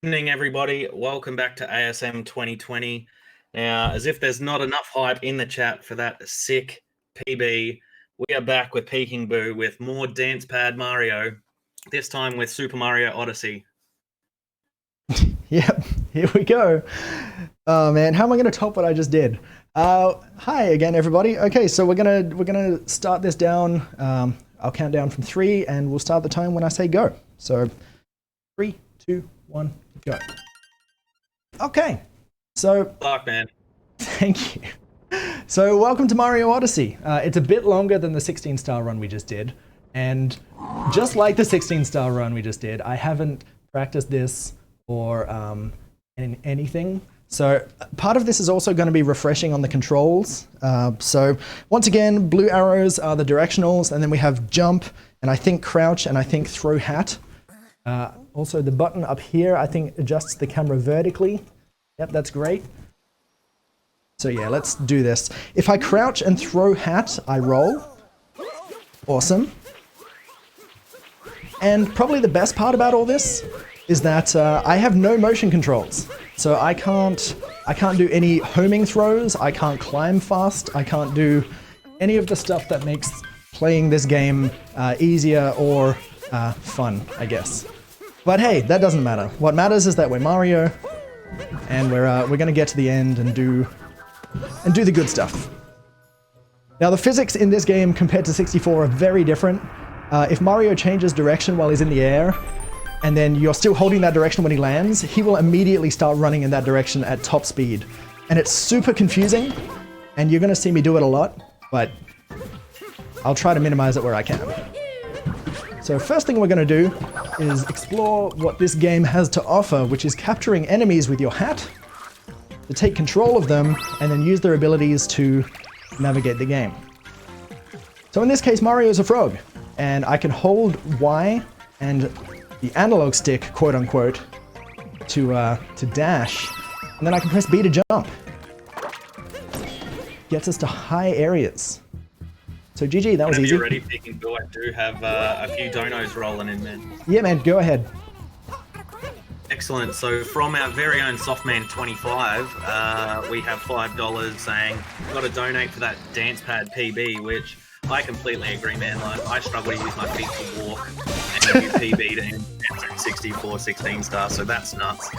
Evening, everybody. Welcome back to ASM2020. Now, as if there's not enough hype in the chat for that sick PB, we are back with PeekingBoo with more dancepad Mario, this time with Super Mario Odyssey. Yep, here we go. Oh man, how am I going to top what I just did? Hi again, everybody. Okay, so we're gonna start this down. I'll count down from 3, and we'll start the time when I say go. So 3, 2, 1, go. Okay, so Fuck, man. thank you. So welcome to Mario Odyssey. It's a bit longer than the 16-star run we just did, and just like the 16-star run we just did, I haven't practiced this or anything. So part of this is also going to be refreshing on the controls. So once again, blue arrows are the directionals, and then we have jump, and I think crouch, and I think throw hat. Also the button up here, I think adjusts the camera vertically. Yep, that's great. So yeah, let's do this. If I crouch and throw hat, I roll. Awesome. And probably the best part about all this is that I have no motion controls. So I can't do any homing throws, I can't climb fast, I can't do any of the stuff that makes playing this game easier or fun, I guess. But hey, that doesn't matter. What matters is that we're Mario, and we're gonna get to the end and do the good stuff. Now the physics in this game compared to 64 are very different. If Mario changes direction while he's in the air, and then you're still holding that direction when he lands, he will immediately start running in that direction at top speed. And it's super confusing, and you're gonna see me do it a lot, but I'll try to minimize it where I can. So first thing we're gonna do is explore what this game has to offer, which is capturing enemies with your hat, to take control of them, and then use their abilities to navigate the game. So in this case, Mario's a frog, and I can hold Y and the analog stick, quote unquote, to dash, and then I can press B to jump. Gets us to high areas. So GG, that was easy. Whenever you're ready, PeekingBoo, I do have a few donos rolling in, man. Yeah, man, go ahead. Excellent. So from our very own Softman25, we have $5 saying, got to donate for that dancepad PB, which I completely agree, man. Like, I struggle to use my feet to walk, and you PB to 64 16 stars, so that's nuts.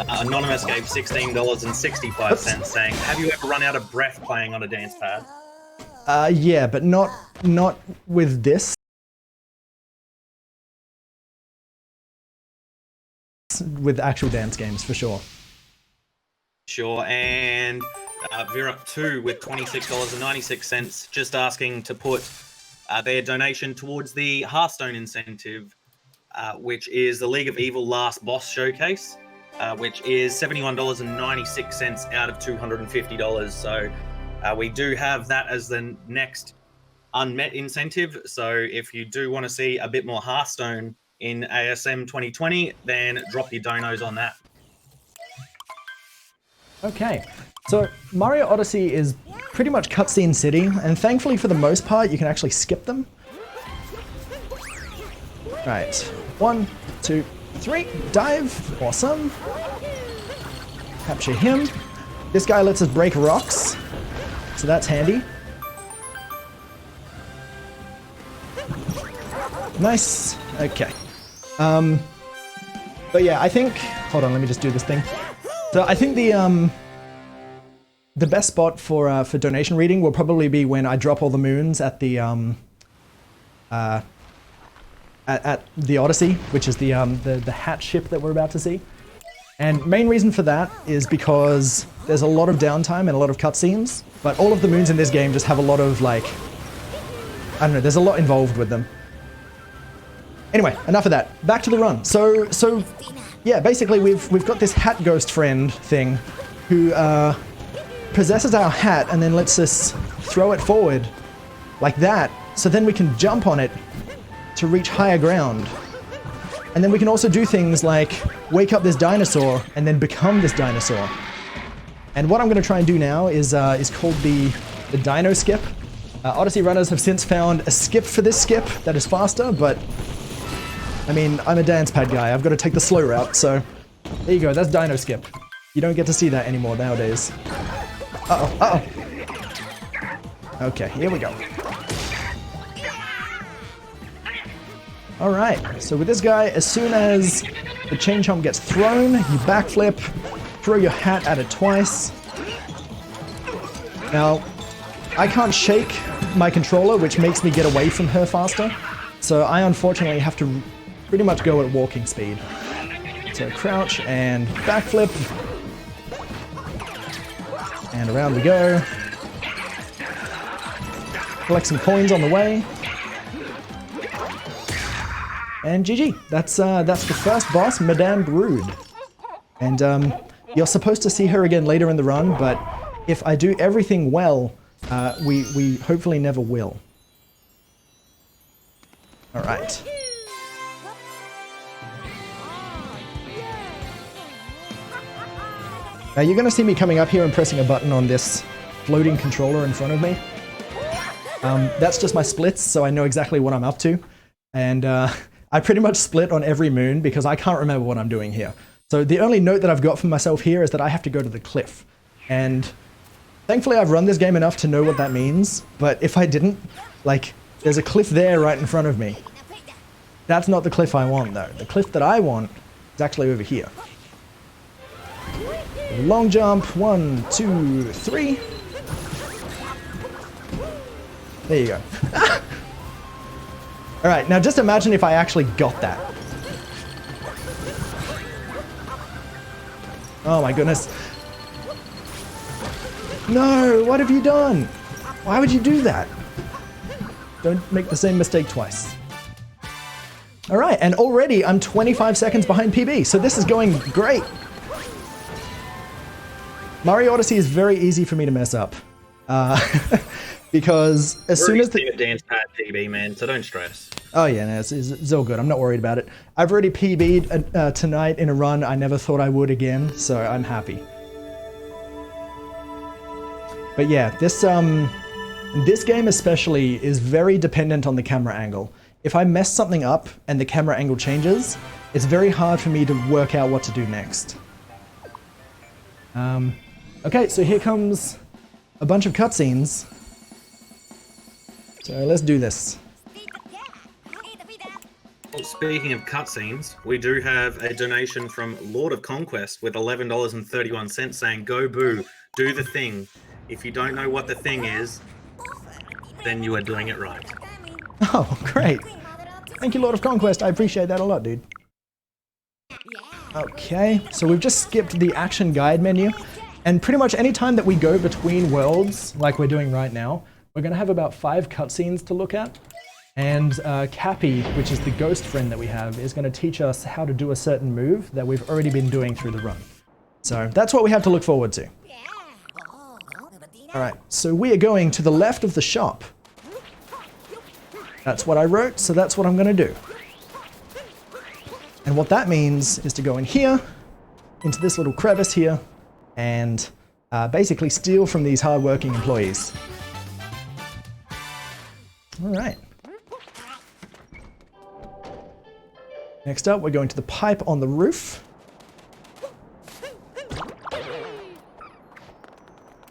Anonymous gave $16.65 saying, have you ever run out of breath playing on a dancepad? Yeah, but not with this. With actual dance games, for sure. Sure, and Vera2 with $26.96, just asking to put their donation towards the Hearthstone incentive, which is the League of Evil Last Boss Showcase, which is $71.96 out of $250. So we do have that as the next unmet incentive. So if you do want to see a bit more Hearthstone in ASM 2020, then drop your donos on that. Okay, so Mario Odyssey is pretty much cutscene city, and thankfully for the most part you can actually skip them. Right, 1, 2, 3, dive, awesome. Capture him. This guy lets us break rocks, so that's handy. Nice, okay. But yeah, I think, hold on, let me just do this thing. So I think the best spot for donation reading will probably be when I drop all the moons at the at the Odyssey, which is the hat ship that we're about to see. And main reason for that is because there's a lot of downtime and a lot of cutscenes, but all of the moons in this game just have a lot of, like, I don't know, there's a lot involved with them. Anyway, enough of that. Back to the run. So yeah, basically we've got this hat ghost friend thing who possesses our hat and then lets us throw it forward like that, so then we can jump on it to reach higher ground. And then we can also do things like wake up this dinosaur and then become this dinosaur. And what I'm going to try and do now is called the Dino Skip. Odyssey runners have since found a skip for this skip that is faster, but I mean, I'm a dancepad guy. I've got to take the slow route, so There you go, that's Dino Skip. You don't get to see that anymore nowadays. Uh-oh, uh-oh. Okay, here we go. Alright, so with this guy, as soon as the chain chomp gets thrown, you backflip, throw your hat at it twice. Now, I can't shake my controller, which makes me get away from her faster. So I unfortunately have to pretty much go at walking speed. So crouch and backflip. And around we go. Collect some coins on the way. And GG. That's the first boss, Madame Brood. And you're supposed to see her again later in the run, but if I do everything well, we hopefully never will. All right. Now you're going to see me coming up here and pressing a button on this floating controller in front of me. That's just my splits, so I know exactly what I'm up to. And I pretty much split on every moon because I can't remember what I'm doing here. So the only note that I've got for myself here is that I have to go to the cliff. And thankfully I've run this game enough to know what that means, but if I didn't, like, there's a cliff there right in front of me. That's not the cliff I want though. The cliff that I want is actually over here. Long jump, 1, 2, 3. There you go. Alright, now just imagine if I actually got that. Oh my goodness. No, what have you done? Why would you do that? Don't make the same mistake twice. Alright, and already I'm 25 seconds behind PB, so this is going great. Mario Odyssey is very easy for me to mess up. Because as soon as the dancepad PB, man, so don't stress. Oh yeah, no, it's all good. I'm not worried about it. I've already PB'd tonight in a run I never thought I would again, so I'm happy. But yeah, this game especially is very dependent on the camera angle. If I mess something up and the camera angle changes, it's very hard for me to work out what to do next. Okay, so here comes a bunch of cutscenes. So let's do this. Well, speaking of cutscenes, we do have a donation from Lord of Conquest with $11.31 saying, "Go Boo, do the thing. If you don't know what the thing is, then you are doing it right." Oh, great. Thank you, Lord of Conquest. I appreciate that a lot, dude. Okay, so we've just skipped the action guide menu. And pretty much any time that we go between worlds, like we're doing right now, we're going to have about 5 cutscenes to look at. And Cappy, which is the ghost friend that we have, is going to teach us how to do a certain move that we've already been doing through the run. So that's what we have to look forward to. Alright, so we are going to the left of the shop. That's what I wrote, so that's what I'm going to do. And what that means is to go in here, into this little crevice here, and basically steal from these hard-working employees. Alright. Next up, we're going to the pipe on the roof.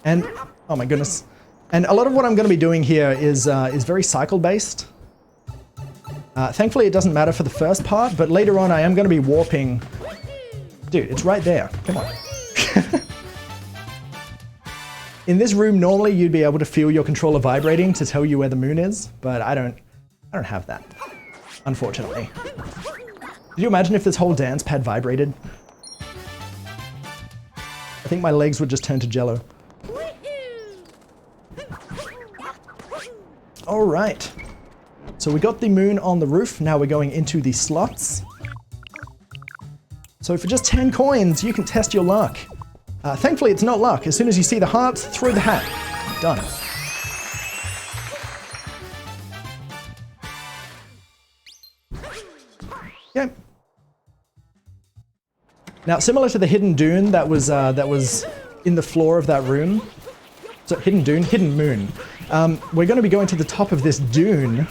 And, oh my goodness. And a lot of what I'm going to be doing here is very cycle-based. Thankfully, it doesn't matter for the first part, but later on I am going to be warping... Dude, it's right there. Come on. In this room, normally you'd be able to feel your controller vibrating to tell you where the moon is, but I don't have that, unfortunately. Could you imagine if this whole dance pad vibrated? I think my legs would just turn to jello. All right. So we got the moon on the roof. Now we're going into the slots. So for just 10 coins, you can test your luck. Thankfully, it's not luck. As soon as you see the hearts, throw the hat. Done. Okay. Now, similar to the hidden dune that was in the floor of that room. So hidden dune, hidden moon. We're going to be going to the top of this dune.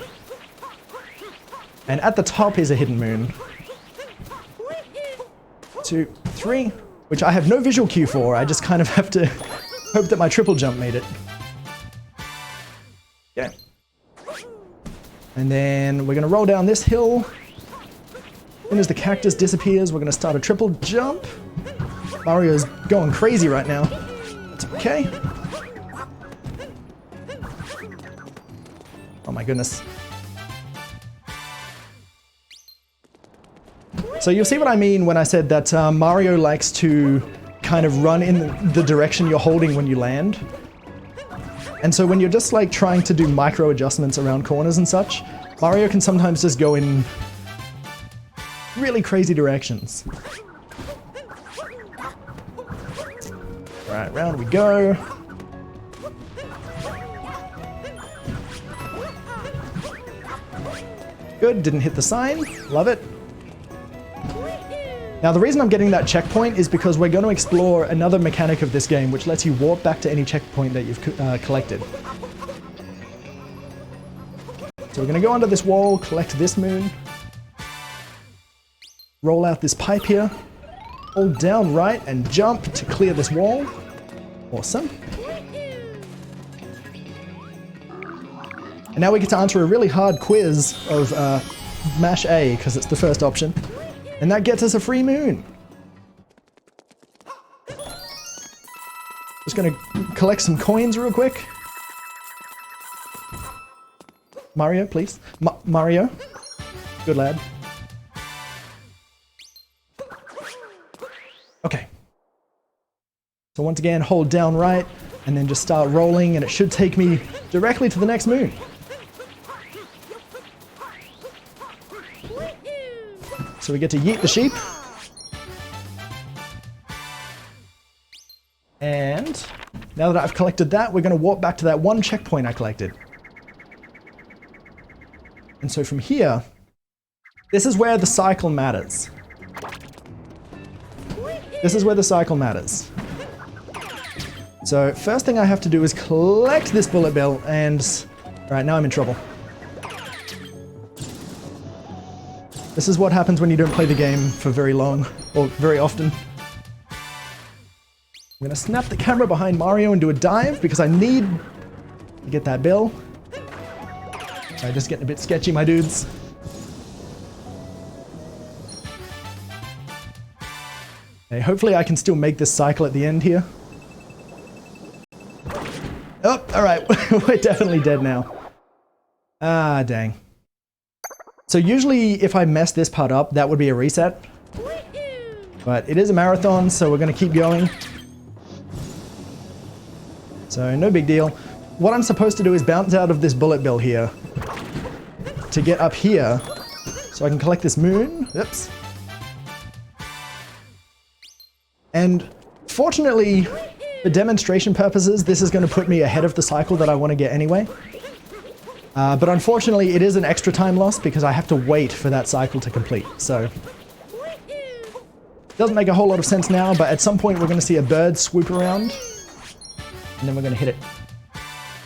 And at the top is a hidden moon. 2, 3, which I have no visual cue for. I just kind of have to hope that my triple jump made it. Okay. And then we're going to roll down this hill. As soon as the cactus disappears, we're going to start a triple jump. Mario's going crazy right now. That's okay. Oh my goodness. So you'll see what I mean when I said that Mario likes to kind of run in the direction you're holding when you land. And so when you're just like trying to do micro adjustments around corners and such, Mario can sometimes just go in really crazy directions. Right, round we go. Good, didn't hit the sign. Love it. Now the reason I'm getting that checkpoint is because we're going to explore another mechanic of this game which lets you warp back to any checkpoint that you've collected. So we're going to go under this wall, collect this moon, roll out this pipe here, hold down right and jump to clear this wall. Awesome. And now we get to answer a really hard quiz of mash A because it's the first option. And that gets us a free moon. Just gonna collect some coins real quick. Mario, please. Mario. Good lad. Okay. So once again, hold down right, and then just start rolling, and it should take me directly to the next moon. So we get to yeet the sheep. And now that I've collected that, we're going to walk back to that one checkpoint I collected. And so from here, this is where the cycle matters. This is where the cycle matters. So first thing I have to do is collect this bullet bill and... Alright, now I'm in trouble. This is what happens when you don't play the game for very long, or very often. I'm gonna snap the camera behind Mario and do a dive because I need to get that bill. Alright, just getting a bit sketchy, my dudes. Okay, hopefully I can still make this cycle at the end here. Oh, alright, we're definitely dead now. Ah, dang. So usually if I mess this part up, that would be a reset. But it is a marathon, so we're going to keep going. So no big deal. What I'm supposed to do is bounce out of this bullet bill here to get up here so I can collect this moon. Oops. And fortunately, for demonstration purposes, this is going to put me ahead of the cycle that I want to get anyway. But unfortunately, it is an extra time loss because I have to wait for that cycle to complete. So, doesn't make a whole lot of sense now, but at some point we're going to see a bird swoop around. And then we're going to hit it.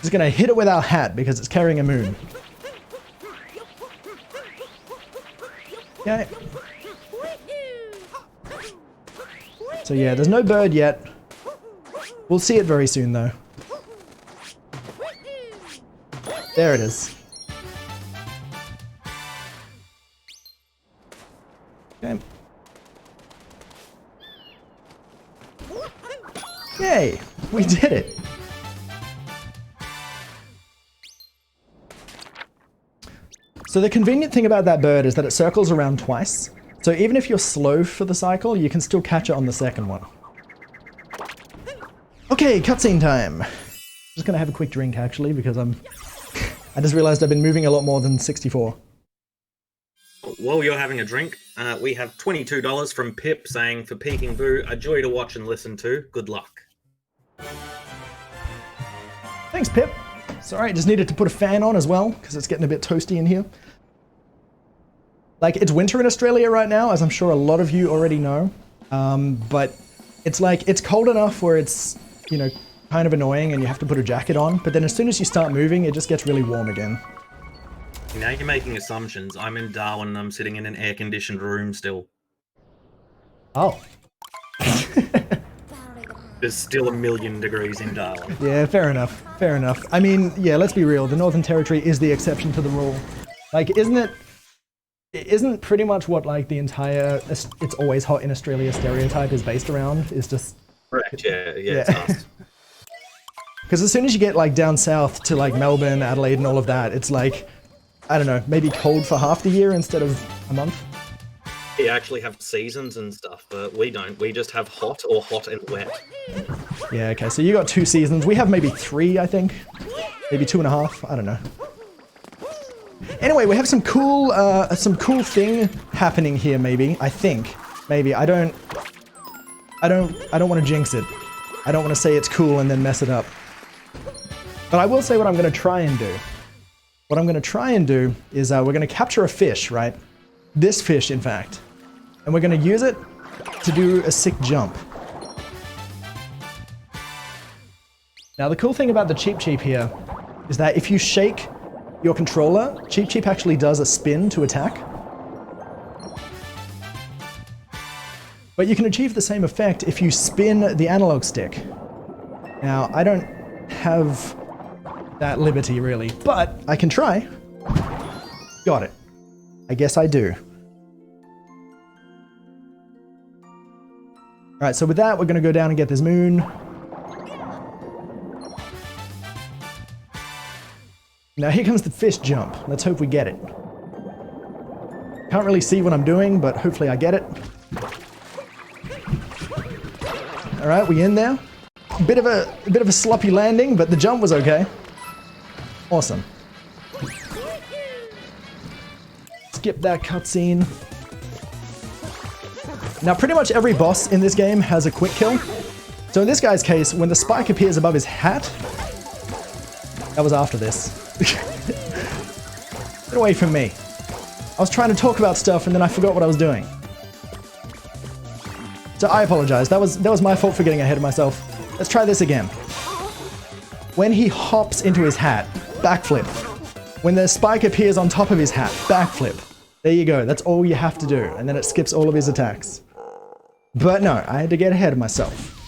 Just going to hit it with our hat because it's carrying a moon. Okay. So yeah, there's no bird yet. We'll see it very soon though. There it is. Okay. Yay! We did it! So the convenient thing about that bird is that it circles around twice. So even if you're slow for the cycle, you can still catch it on the second one. Okay, cutscene time! Just gonna have a quick drink actually because I just realized I've been moving a lot more than 64. While you're having a drink, we have $22 from Pip saying, for PeekingBoo, a joy to watch and listen to. Good luck. Thanks, Pip. Sorry, I just needed to put a fan on as well, because it's getting a bit toasty in here. Like, it's winter in Australia right now, as I'm sure a lot of you already know. But it's like, it's cold enough where it's, you know, kind of annoying and you have to put a jacket on. But then as soon as you start moving, it just gets really warm again. Now you're making assumptions. I'm in Darwin and I'm sitting in an air-conditioned room still. Oh. There's still 1,000,000 degrees in Darwin. Yeah, fair enough. Fair enough. I mean, yeah, let's be real. The Northern Territory is the exception to the rule. Like, isn't pretty much what, like, the entire it's always hot in Australia stereotype is based around? Is just... Correct, yeah. It's us. Because as soon as you get, like, down south to, like, Melbourne, Adelaide, and all of that, it's like, I don't know, maybe cold for half the year instead of a month. We actually have seasons and stuff, but we don't. We just have hot or hot and wet. Yeah, okay, so you got 2 seasons. We have maybe 3, I think. Maybe 2.5, I don't know. Anyway, we have some cool thing happening here, maybe, I think. Maybe, I don't want to jinx it. I don't want to say it's cool and then mess it up. But I will say what I'm going to try and do. What I'm going to try and do is we're going to capture a fish, right? This fish, in fact. And we're going to use it to do a sick jump. Now, the cool thing about the Cheep Cheep here is that if you shake your controller, Cheep Cheep actually does a spin to attack. But you can achieve the same effect if you spin the analog stick. Now, I don't have that liberty, really, but I can try. Got it. I guess I do. Alright, so with that, we're going to go down and get this moon. Now here comes the fish jump. Let's hope we get it. Can't really see what I'm doing, but hopefully I get it. Alright, we in there. Bit of a sloppy landing, but the jump was okay. Awesome. Skip that cutscene. Now pretty much every boss in this game has a quick kill. So in this guy's case, when the spike appears above his hat, that was after this. Get away from me. I was trying to talk about stuff and then I forgot what I was doing. So I apologize. That was my fault for getting ahead of myself. Let's try this again. When he hops into his hat, backflip. When the spike appears on top of his hat, backflip. There you go. That's all you have to do. And then it skips all of his attacks. But no, I had to get ahead of myself.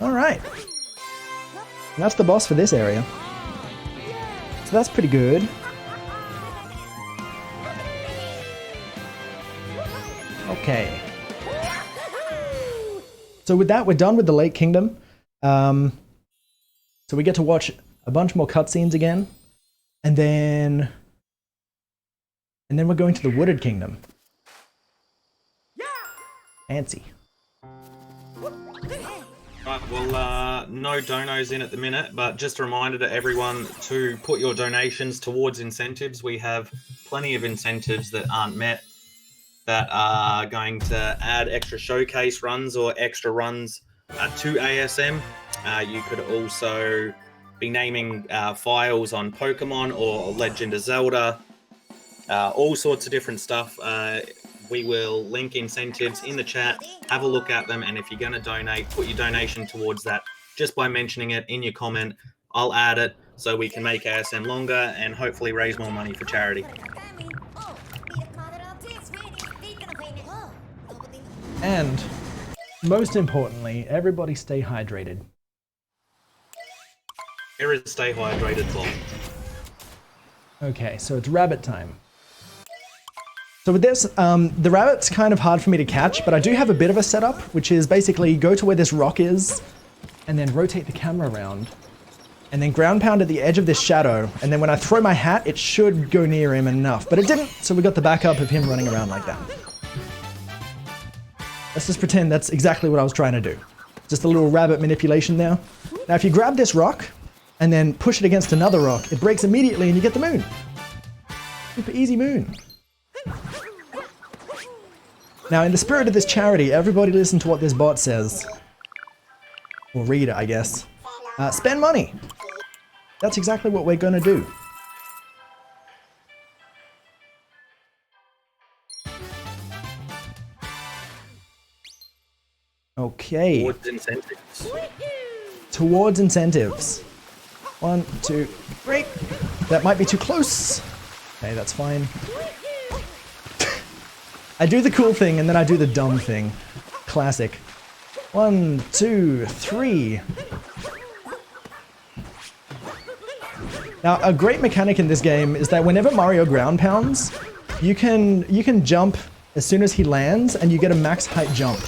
Alright. And that's the boss for this area. So that's pretty good. Okay. So with that, we're done with the Lake Kingdom. So we get to watch a bunch more cutscenes again. And then we're going to the Wooded Kingdom. Fancy. Right, well, no donos in at the minute, but just a reminder to everyone to put your donations towards incentives. We have plenty of incentives that aren't met that are going to add extra showcase runs or extra runs to ASM. You could also be naming files on Pokemon or Legend of Zelda, all sorts of different stuff. We will link incentives in the chat, have a look at them, and if you're going to donate, put your donation towards that just by mentioning it in your comment. I'll add it so we can make ASM longer and hopefully raise more money for charity. And most importantly, everybody stay hydrated. Here is Stay Hydrated Vlog. Okay, so it's rabbit time. So with this, the rabbit's kind of hard for me to catch, but I do have a bit of a setup, which is basically go to where this rock is, and then rotate the camera around, and then ground pound at the edge of this shadow, and then when I throw my hat, it should go near him enough, but it didn't, so we got the backup of him running around like that. Let's just pretend that's exactly what I was trying to do. Just a little rabbit manipulation there. Now if you grab this rock, and then push it against another rock, it breaks immediately and you get the moon. Super easy moon. Now, in the spirit of this charity, everybody listen to what this bot says. Or read it, I guess. Spend money. That's exactly what we're gonna do. Okay. Towards incentives. Towards incentives. 1, 2, 3. That might be too close. Okay, that's fine. I do the cool thing and then I do the dumb thing. classic. 1, 2, 3. Now, a great mechanic in this game is that whenever Mario ground pounds, you can jump as soon as he lands, and you get a max height jump.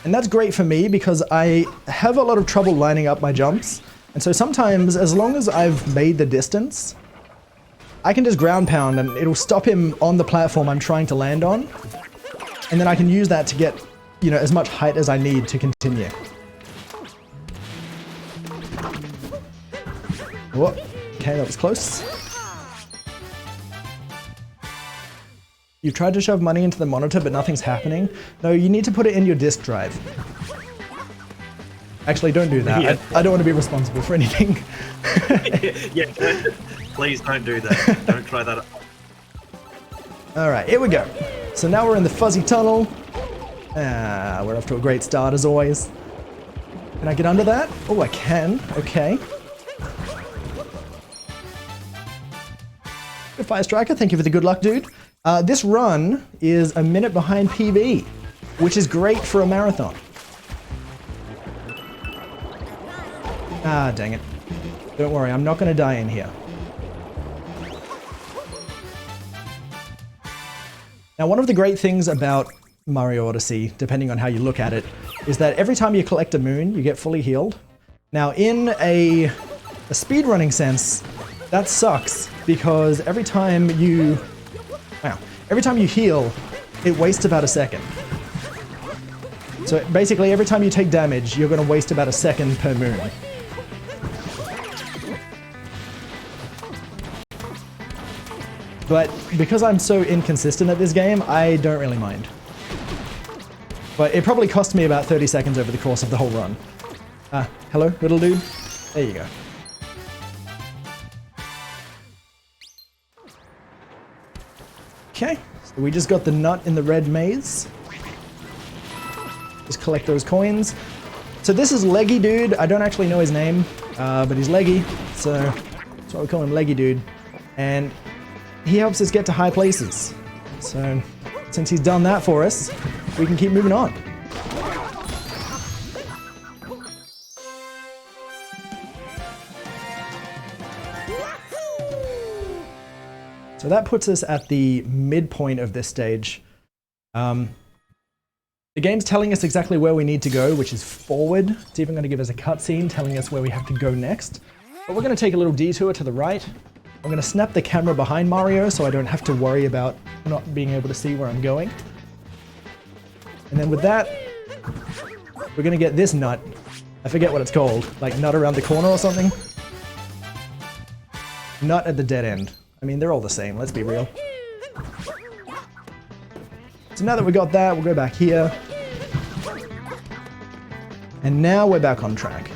And that's great for me because I have a lot of trouble lining up my jumps. And so sometimes, as long as I've made the distance, I can just ground pound and it'll stop him on the platform I'm trying to land on. And then I can use that to get, you know, as much height as I need to continue. Whoa. Okay, that was close. You've tried to shove money into the monitor, but nothing's happening. No, you need to put it in your disk drive. Actually, don't do that. Yeah. I don't want to be responsible for anything. Yeah, please don't do that. Don't try that. All right, here we go. So now we're in the fuzzy tunnel. We're off to a great start as always. Can I get under that? Oh, I can. Okay. Good Fire Striker, thank you for the good luck, dude. This run is a minute behind PB, which is great for a marathon. Ah, dang it. Don't worry, I'm not going to die in here. Now, one of the great things about Mario Odyssey, depending on how you look at it, is that every time you collect a moon, you get fully healed. Now, in a speedrunning sense, that sucks, because every time you heal, it wastes about a second. So basically, every time you take damage, you're going to waste about a second per moon. But because I'm so inconsistent at this game, I don't really mind. But it probably cost me about 30 seconds over the course of the whole run. Hello, little dude? There you go. Okay, so we just got the nut in the red maze. Just collect those coins. So this is Leggy Dude. I don't actually know his name, but he's Leggy, so that's why we call him Leggy Dude. And he helps us get to high places. So since he's done that for us, we can keep moving on. So that puts us at the midpoint of this stage. The game's telling us exactly where we need to go, which is forward. It's even going to give us a cutscene telling us where we have to go next. But we're going to take a little detour to the right. I'm going to snap the camera behind Mario so I don't have to worry about not being able to see where I'm going. And then with that, we're going to get this nut. I forget what it's called. Like nut around the corner or something? Nut at the dead end. I mean, they're all the same, let's be real. So now that we got that, we'll go back here. And now we're back on track.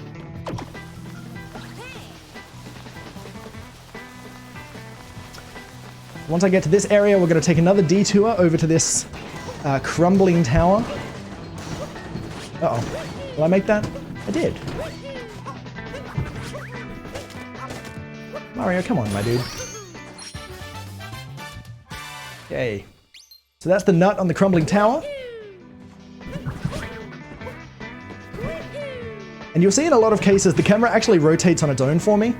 Once I get to this area, we're going to take another detour over to this crumbling tower. Uh-oh. Will I make that? I did. Mario, come on, my dude. Okay. So that's the nut on the crumbling tower. And you'll see in a lot of cases, the camera actually rotates on its own for me.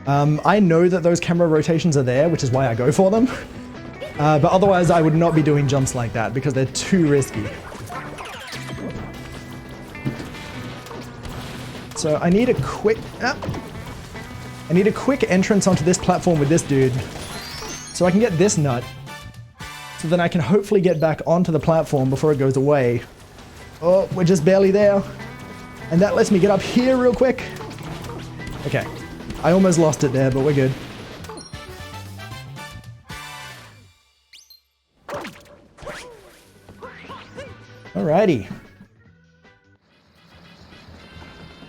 I know that those camera rotations are there, which is why I go for them. But otherwise, I would not be doing jumps like that because they're too risky. So I need a quick entrance onto this platform with this dude, so I can get this nut. So then I can hopefully get back onto the platform before it goes away. Oh, we're just barely there. And that lets me get up here real quick. Okay. I almost lost it there, but we're good. Alrighty.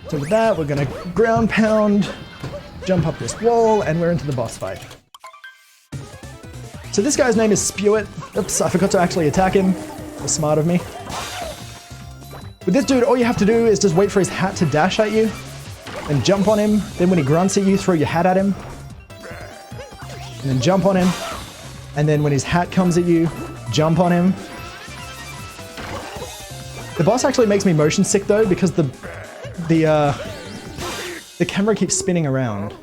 So with that, we're gonna ground pound, jump up this wall, and we're into the boss fight. So this guy's name is Spewit. Oops, I forgot to actually attack him. That was smart of me. With this dude, all you have to do is just wait for his hat to dash at you, and jump on him. Then when he grunts at you, throw your hat at him. And then jump on him. And then when his hat comes at you, jump on him. The boss actually makes me motion sick though, because the camera keeps spinning around.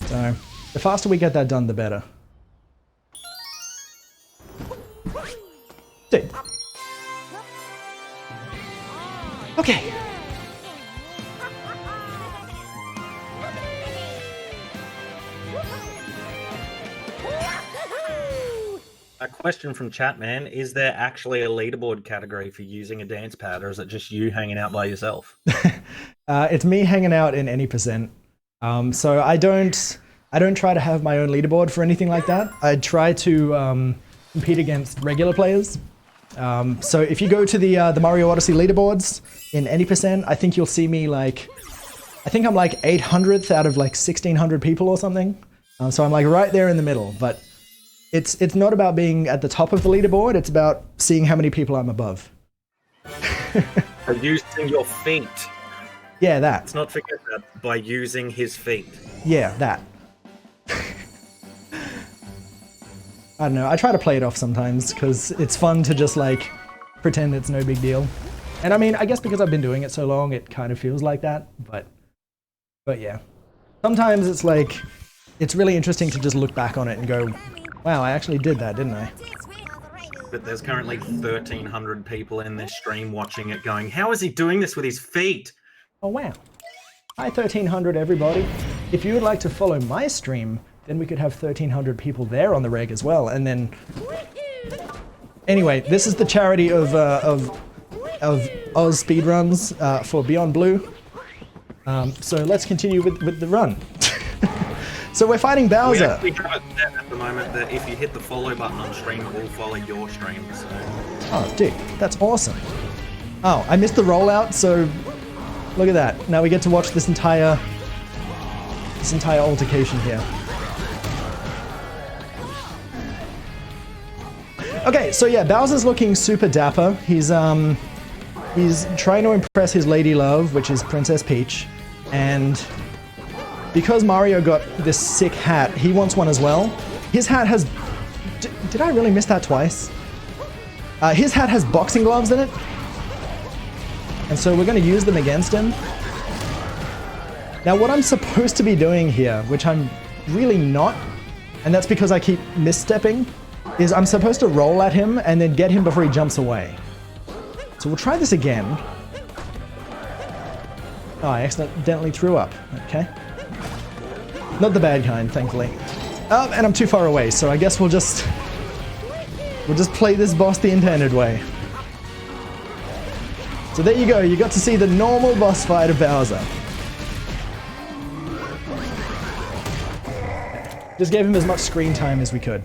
So, the faster we get that done, the better. Dude. Okay. A question from chat, man. Is there actually a leaderboard category for using a dance pad, or is it just you hanging out by yourself? It's me hanging out in any percent. So I don't try to have my own leaderboard for anything like that. I try to compete against regular players. So if you go to the Mario Odyssey leaderboards in any percent, I think you'll see me like, I think I'm like 800th out of like 1600 people or something. So I'm like right there in the middle, but it's not about being at the top of the leaderboard, it's about seeing how many people I'm above. Using your feet. Yeah, that. Let's not forget that, by using his feet. Yeah, that. I don't know, I try to play it off sometimes, because it's fun to just like pretend it's no big deal. And I mean, I guess because I've been doing it so long, it kind of feels like that, but yeah. Sometimes it's like, it's really interesting to just look back on it and go, wow, I actually did that, didn't I? But there's currently 1,300 people in this stream watching it going, how is he doing this with his feet? Oh wow. Hi 1300 everybody. If you would like to follow my stream, then we could have 1,300 people there on the reg as well, and then... Anyway, this is the charity of Oz speedruns for Beyond Blue. So let's continue with the run. So we're fighting Bowser. We have it set at the moment that if you hit the follow button on stream, it will follow your stream. So. Oh, dude, that's awesome. Oh, I missed the rollout, so look at that. Now we get to watch this entire altercation here. Okay, so yeah, Bowser's looking super dapper. He's trying to impress his lady love, which is Princess Peach, and because Mario got this sick hat, he wants one as well. His hat has... Did I really miss that twice? His hat has boxing gloves in it. And so we're going to use them against him. Now what I'm supposed to be doing here, which I'm really not, and that's because I keep misstepping, is I'm supposed to roll at him and then get him before he jumps away. So we'll try this again. Oh, I accidentally threw up. Okay. Not the bad kind, thankfully. And I'm too far away, so I guess we'll just play this boss the intended way. So there you go, you got to see the normal boss fight of Bowser. Just gave him as much screen time as we could.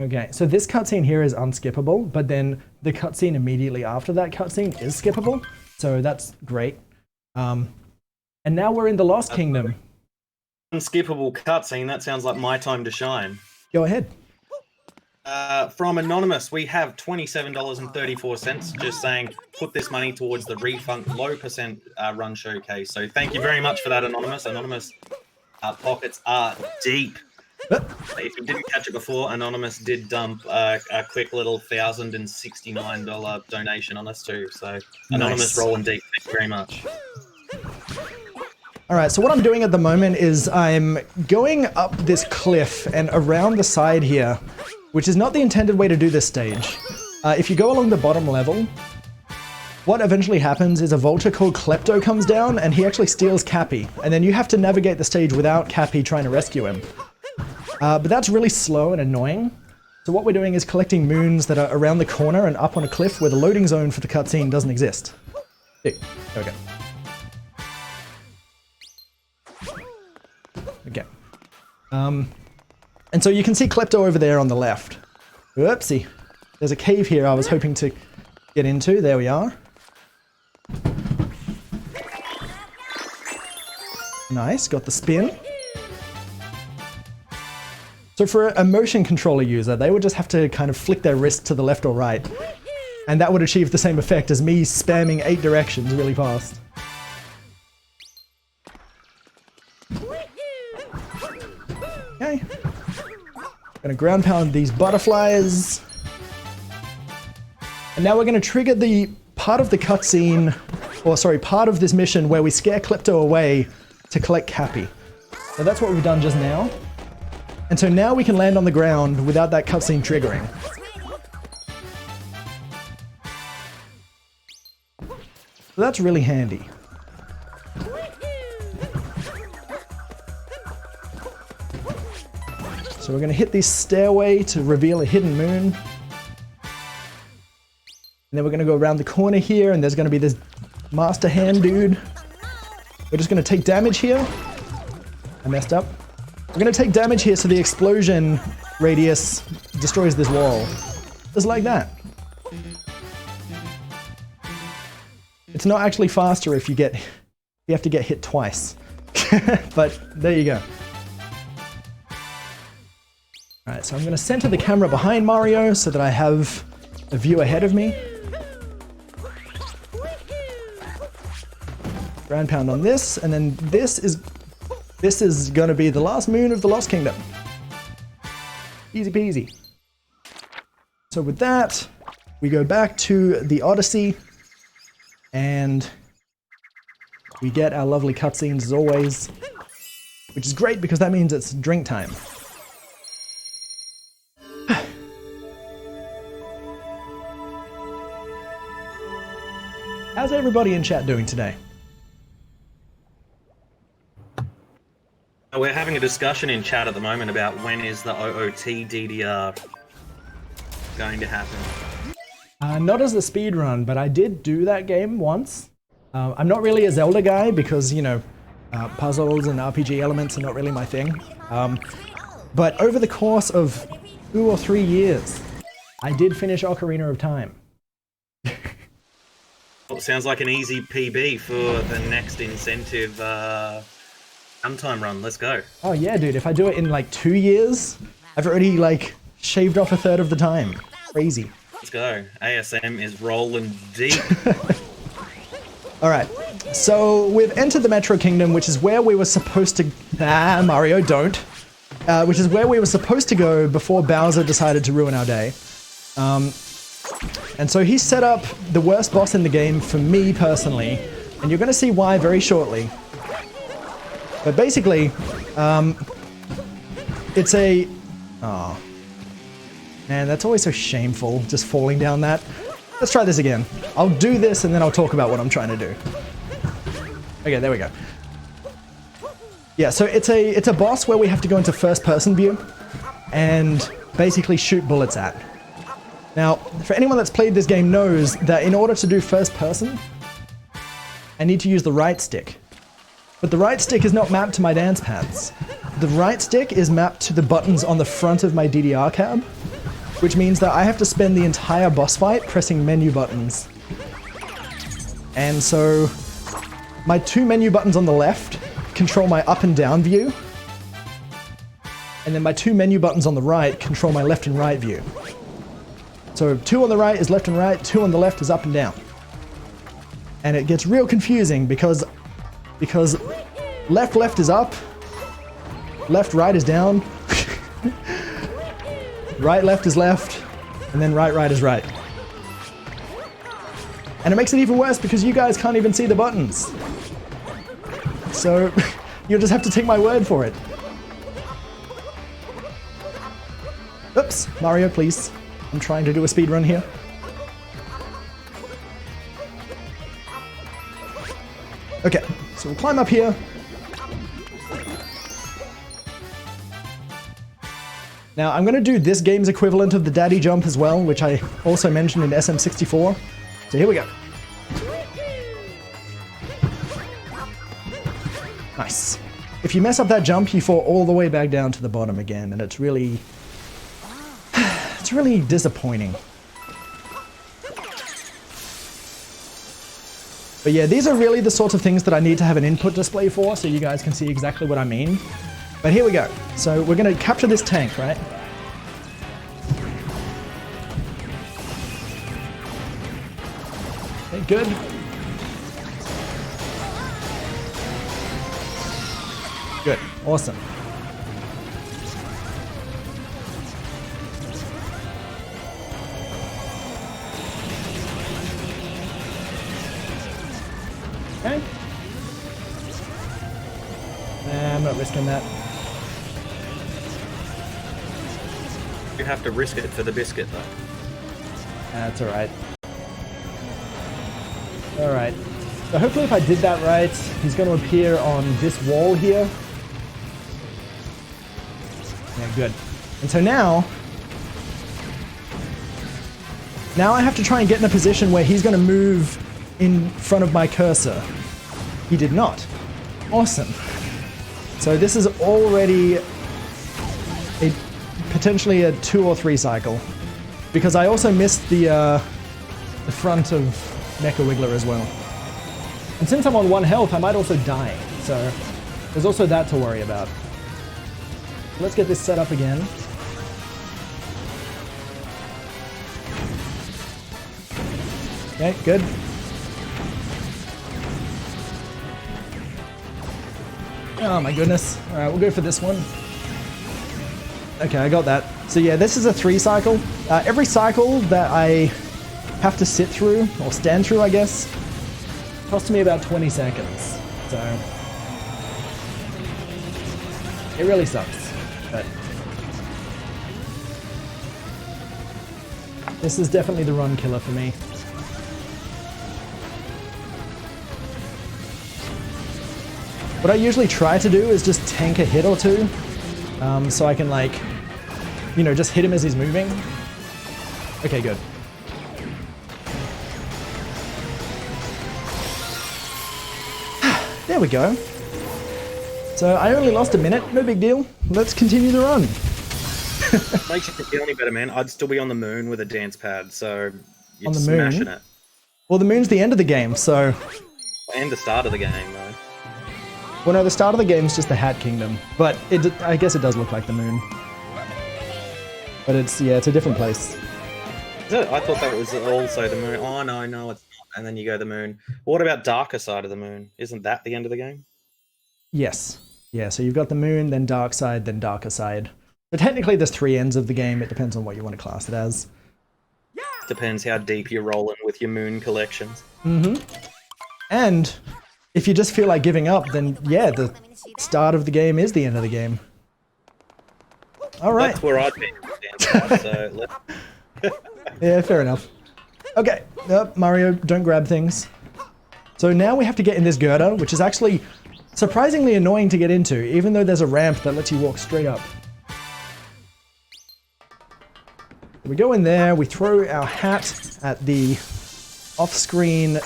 Okay, so this cutscene here is unskippable, but then the cutscene immediately after that cutscene is skippable, so that's great. And now we're in the Lost Kingdom. Unskippable cutscene, that sounds like my time to shine. Go ahead. From Anonymous, we have $27.34, just saying, put this money towards the Refunk low percent run showcase. So thank you very much for that, Anonymous. Anonymous pockets are deep. If you didn't catch it before, Anonymous did dump a quick little $1,069 donation on us too. So Anonymous, rolling deep. Thank you very much. All right, so what I'm doing at the moment is I'm going up this cliff and around the side here, which is not the intended way to do this stage. If you go along the bottom level, what eventually happens is a vulture called Klepto comes down and he actually steals Cappy, and then you have to navigate the stage without Cappy trying to rescue him. But that's really slow and annoying. So what we're doing is collecting moons that are around the corner and up on a cliff where the loading zone for the cutscene doesn't exist. There we go. Okay. And so you can see Klepto over there on the left. Whoopsie. There's a cave here I was hoping to get into. There we are. Nice, got the spin. So for a motion controller user, they would just have to kind of flick their wrist to the left or right. And that would achieve the same effect as me spamming 8 directions really fast. Okay. Gonna ground pound these butterflies. And now we're gonna trigger the part of the cutscene, or sorry, part of this mission where we scare Klepto away to collect Cappy. So that's what we've done just now. And so now we can land on the ground without that cutscene triggering. So that's really handy. So we're going to hit this stairway to reveal a hidden moon. And then we're going to go around the corner here, and there's going to be this master hand dude. We're just going to take damage here. I messed up. We're going to take damage here so the explosion radius destroys this wall. Just like that. It's not actually faster if you have to get hit twice. But there you go. Alright, so I'm going to center the camera behind Mario so that I have a view ahead of me. Ground pound on this, and then this is going to be the last moon of the Lost Kingdom. Easy peasy. So with that, we go back to the Odyssey, and we get our lovely cutscenes as always, which is great because that means it's drink time. How's everybody in chat doing today? We're having a discussion in chat at the moment about when is the OOT DDR going to happen. Not as a speed run, but I did do that game once. I'm not really a Zelda guy because, you know, puzzles and RPG elements are not really my thing. But over the course of 2 or 3 years, I did finish Ocarina of Time. Well, it sounds like an easy PB for the next incentive downtime run. Let's go. Oh yeah, dude, if I do it in like 2 years, I've already like shaved off 1/3 of the time. Crazy. Let's go. ASM is rolling deep. Alright, so we've entered the Metro Kingdom, which is where we were supposed to... Ah, Mario, don't. Which is where we were supposed to go before Bowser decided to ruin our day. And so he set up the worst boss in the game for me personally, and you're going to see why very shortly. But basically, it's a... Oh. Man, that's always so shameful, just falling down that. Let's try this again. I'll do this and then I'll talk about what I'm trying to do. Okay, there we go. Yeah, so it's a boss where we have to go into first-person view and basically shoot bullets at. Now, for anyone that's played this game knows that in order to do first-person, I need to use the right stick. But the right stick is not mapped to my dance pads. The right stick is mapped to the buttons on the front of my DDR cab, which means that I have to spend the entire boss fight pressing menu buttons. And so my 2 menu buttons on the left control my up and down view, and then my 2 menu buttons on the right control my left and right view. So 2 on the right is left and right, 2 on the left is up and down. And it gets real confusing because left is up, left is down, right is left, and then right is right. And it makes it even worse because you guys can't even see the buttons. So you'll just have to take my word for it. Oops, Mario, please. I'm trying to do a speed run here. Okay, so we'll climb up here. Now, I'm going to do this game's equivalent of the daddy jump as well, which I also mentioned in SM64. So here we go. Nice. If you mess up that jump, you fall all the way back down to the bottom again, and it's really... it's really disappointing. But yeah, these are really the sorts of things that I need to have an input display for, so you guys can see exactly what I mean. But here we go. So we're going to capture this tank, right? Okay, good. Good. Awesome. risking that. You have to risk it for the biscuit, though. That's alright. Alright. So hopefully if I did that right, he's going to appear on this wall here. Yeah, good. And so now I have to try and get in a position where he's going to move in front of my cursor. He did not. Awesome. So this is already potentially a 2 or 3 cycle. Because I also missed the front of Mecha Wiggler as well. And since I'm on 1 health, I might also die. So there's also that to worry about. Let's get this set up again. Okay, good. Oh my goodness. Alright, we'll go for this one. Okay, I got that. So yeah, this is a 3 cycle. Every cycle that I have to sit through, or stand through I guess, costs me about 20 seconds. So it really sucks. But this is definitely the run killer for me. What I usually try to do is just tank a hit or two, so I can like, you know, just hit him as he's moving. Okay, good. There we go. So I only lost a minute, no big deal. Let's continue the run. Makes you feel any better, man. I'd still be on the moon with a dance pad, so you're on the moon? smashing it. Well, the moon's the end of the game, so... And the start of the game, though. Well, no, the start of the game is just the Hat Kingdom, but I guess it does look like the moon. But it's, yeah, it's a different place. Is it? I thought that was also the moon. Oh, no, it's not. And then you go the moon. What about darker side of the moon? Isn't that the end of the game? Yes. Yeah, so you've got the moon, then dark side, then darker side. But technically there's 3 ends of the game. It depends on what you want to class it as. Depends how deep you're rolling with your moon collections. Mm-hmm. And if you just feel like giving up, then yeah, the start of the game is the end of the game. All right. That's where I'd be. So yeah, fair enough. Okay, Mario, don't grab things. So now we have to get in this girder, which is actually surprisingly annoying to get into, even though there's a ramp that lets you walk straight up. We go in there, we throw our hat at the off-screen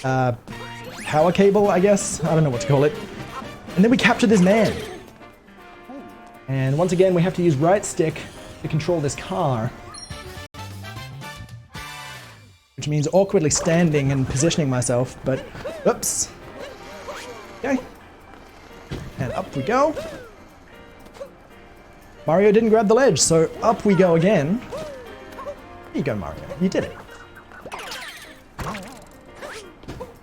power cable, I guess. I don't know what to call it. And then we capture this man. And once again, we have to use right stick to control this car. Which means awkwardly standing and positioning myself, but oops. Okay. And up we go. Mario didn't grab the ledge, so up we go again. There you go, Mario. You did it.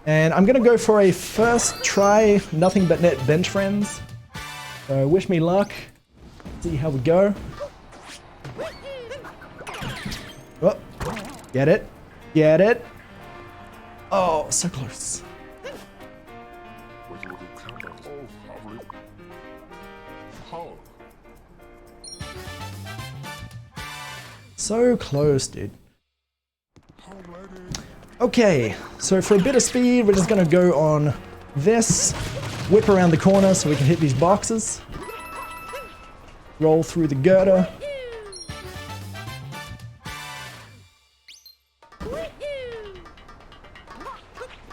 And I'm gonna go for a first try nothing but net bench friends. So wish me luck. See how we go. Oh, get it. Get it. Oh, so close. So close, dude. Okay, so for a bit of speed, we're just gonna go on this, whip around the corner so we can hit these boxes, roll through the girder.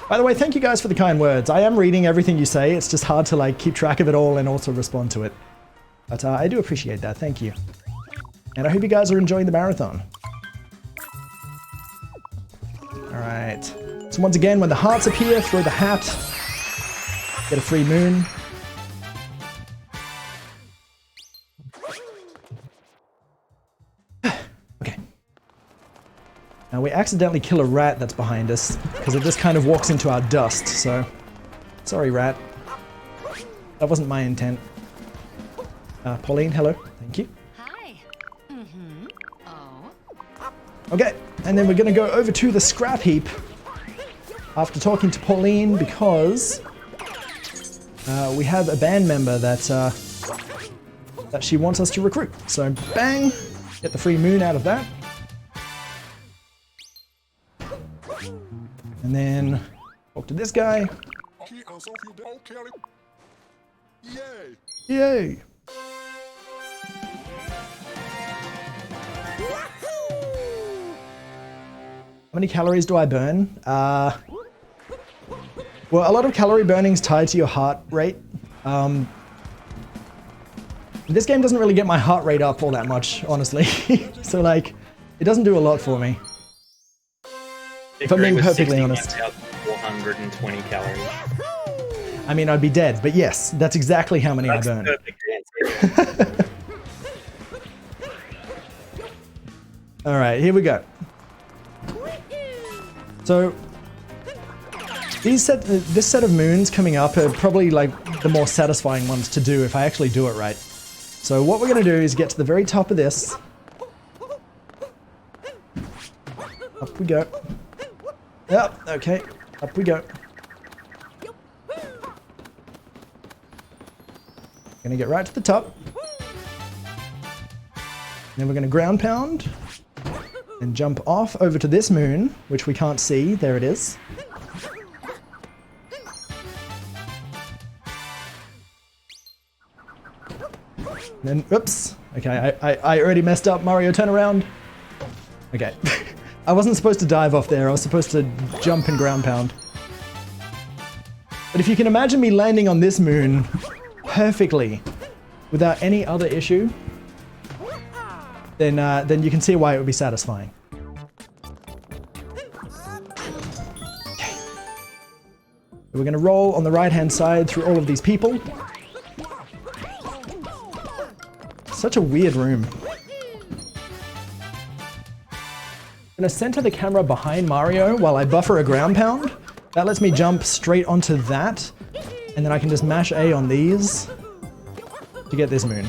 By the way, thank you guys for the kind words. I am reading everything you say. It's just hard to like keep track of it all and also respond to it. But I do appreciate that. Thank you. And I hope you guys are enjoying the marathon. Alright. So once again, when the hearts appear, throw the hat. Get a free moon. Okay. Now we accidentally kill a rat that's behind us, because it just kind of walks into our dust, so... Sorry, rat. That wasn't my intent. Pauline, hello. Thank you. Hi. Mm-hmm. Oh. Okay, and then we're gonna go over to the scrap heap after talking to Pauline because we have a band member that that she wants us to recruit. So bang, get the free moon out of that. And then talk to this guy. Yay! How many calories do I burn? Well, a lot of calorie burning is tied to your heart rate. This game doesn't really get my heart rate up all that much, honestly. So like, it doesn't do a lot for me. If I'm being perfectly honest. 420 calories. I mean, I'd be dead, but yes, that's exactly how many I burn. All right, here we go. So, this set of moons coming up are probably like the more satisfying ones to do if I actually do it right. So what we're going to do is get to the very top of this. Up we go. Yep, okay, up we go. Gonna get right to the top. Then we're gonna ground pound and jump off over to this moon, which we can't see. There it is. And then, oops. Okay, I already messed up. Mario, turn around. Okay. I wasn't supposed to dive off there. I was supposed to jump and ground pound. But if you can imagine me landing on this moon perfectly without any other issue, then you can see why it would be satisfying. Okay. We're going to roll on the right-hand side through all of these people. Such a weird room. I'm going to center the camera behind Mario while I buffer a ground pound. That lets me jump straight onto that, and then I can just mash A on these to get this moon.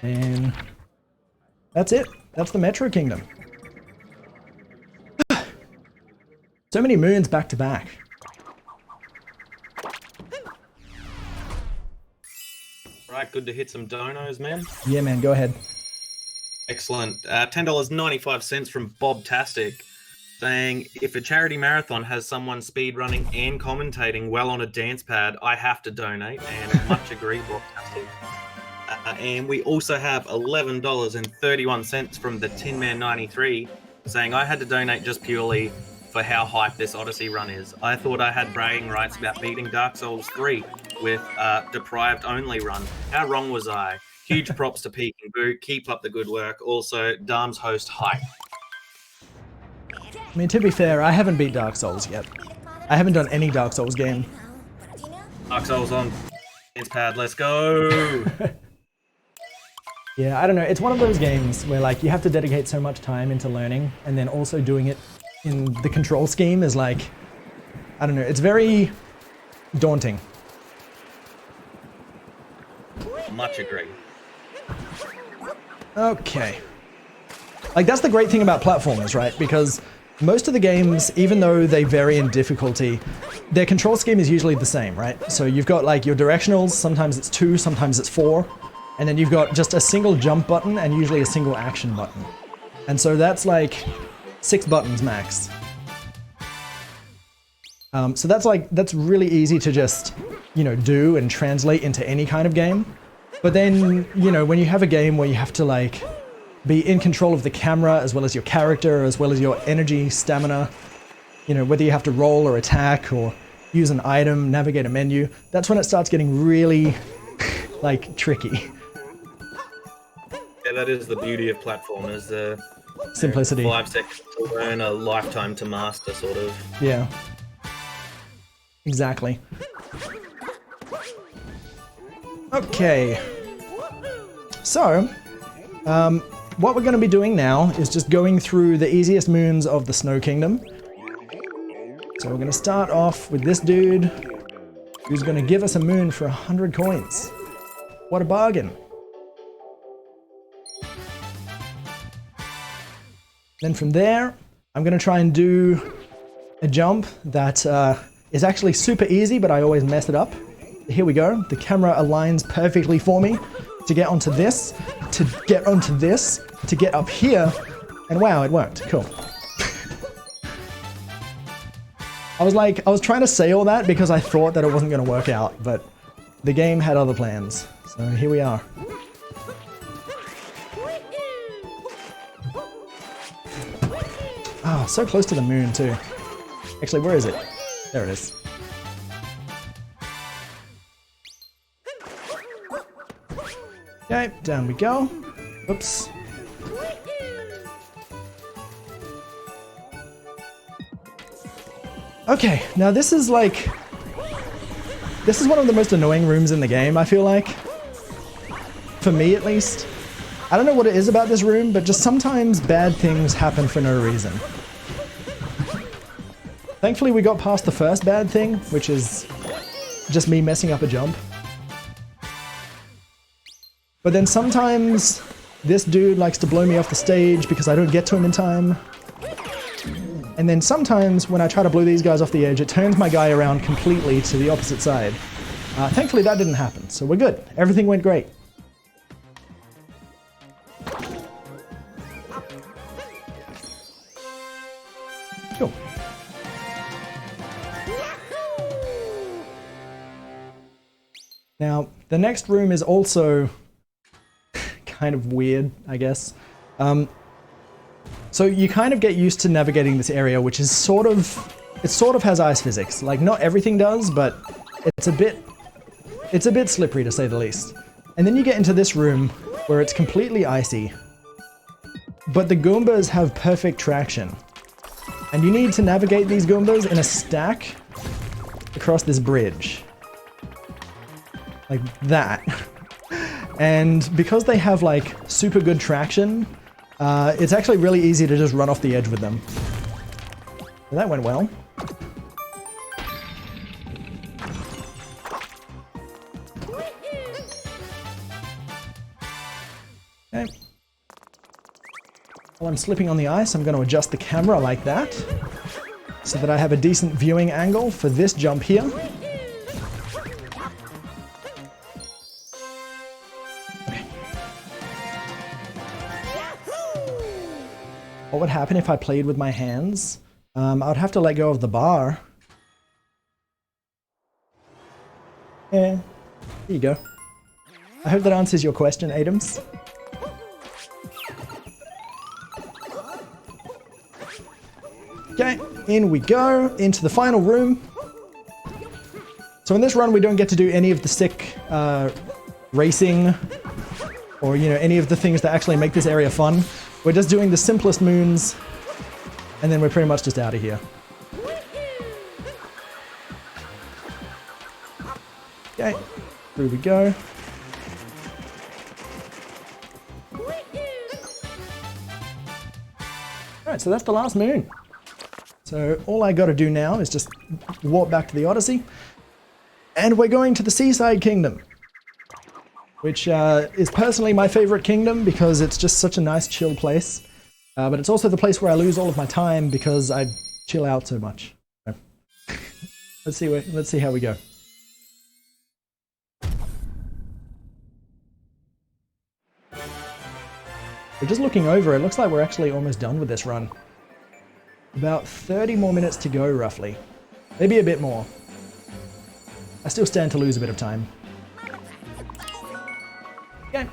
And that's it. That's the Metro Kingdom. So many moons back to back. Right, good to hit some donos, man. Yeah, man, go ahead. Excellent. $10.95 from Bob-tastic, saying, if a charity marathon has someone speed running and commentating well on a dance pad, I have to donate, and much agree, Bob-tastic. And we also have $11.31 from the Tin Man 93, saying, I had to donate just purely for how hype this Odyssey run is. I thought I had bragging rights about beating Dark Souls 3 with a deprived only run. How wrong was I? Huge props to PeekingBoo. Keep up the good work. Also, Darm's host hype. I mean, to be fair, I haven't beat Dark Souls yet. I haven't done any Dark Souls game. Dark Souls on dance pad. Let's go. Yeah, I don't know. It's one of those games where like you have to dedicate so much time into learning, and then also doing it in the control scheme is like, I don't know. It's very daunting. Much agree. Okay. Like, that's the great thing about platformers, right? Because most of the games, even though they vary in difficulty, their control scheme is usually the same, right? So you've got like your directionals, sometimes it's 2, sometimes it's 4, and then you've got just a single jump button and usually a single action button. And so that's like 6 buttons max. So that's really easy to just, you know, do and translate into any kind of game. But then, you know, when you have a game where you have to like be in control of the camera as well as your character, as well as your energy, stamina, you know, whether you have to roll or attack or use an item, navigate a menu, that's when it starts getting really like tricky. Yeah, that is the beauty of platformers. Simplicity. 5 seconds to learn, a lifetime to master, sort of. Yeah. Exactly. Okay. So, what we're going to be doing now is just going through the easiest moons of the Snow Kingdom. So we're going to start off with this dude who's going to give us a moon for 100 coins. What a bargain. Then from there, I'm going to try and do a jump that is actually super easy, but I always mess it up. Here we go. The camera aligns perfectly for me to get onto this, to get onto this, to get up here, and wow, it worked. Cool. I was trying to say all that because I thought that it wasn't going to work out, but the game had other plans. So here we are. Oh, so close to the moon too. Actually, where is it? There it is. Okay, down we go. Oops. Okay, now this is one of the most annoying rooms in the game, I feel like. For me, at least. I don't know what it is about this room, but just sometimes bad things happen for no reason. Thankfully, we got past the first bad thing, which is just me messing up a jump. But then sometimes this dude likes to blow me off the stage because I don't get to him in time. And then sometimes when I try to blow these guys off the edge, it turns my guy around completely to the opposite side. Thankfully that didn't happen, so we're good. Everything went great. Cool. Now, the next room is also kind of weird, I guess. So you kind of get used to navigating this area, which is sort of has ice physics. Like, not everything does, but it's a bit slippery to say the least. And then you get into this room where it's completely icy, but the Goombas have perfect traction. And you need to navigate these Goombas in a stack across this bridge. Like that. And because they have like super good traction, it's actually really easy to just run off the edge with them. That went well. Okay. While I'm slipping on the ice, I'm going to adjust the camera like that, so that I have a decent viewing angle for this jump here. What would happen if I played with my hands? I would have to let go of the bar. Yeah, there you go. I hope that answers your question, Adams. Okay, in we go, into the final room. So in this run, we don't get to do any of the sick racing, or, you know, any of the things that actually make this area fun. We're just doing the simplest moons, and then we're pretty much just out of here. Okay, through we go. Alright, so that's the last moon. So all I gotta do now is just walk back to the Odyssey, and we're going to the Seaside Kingdom, which is personally my favorite kingdom because it's just such a nice chill place. But it's also the place where I lose all of my time because I chill out so much. So, let's see how we go. We're just looking over, it looks like we're actually almost done with this run. About 30 more minutes to go, roughly. Maybe a bit more. I still stand to lose a bit of time. Okay.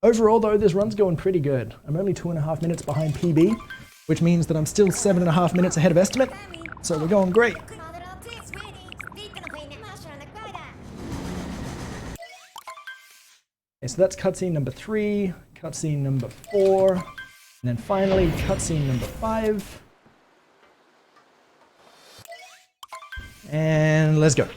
Overall though, this run's going pretty good. I'm only 2.5 minutes behind PB, which means that I'm still 7.5 minutes ahead of estimate, so we're going great. Okay, so that's cutscene number 3, cutscene number 4, and then finally cutscene number 5. And let's go.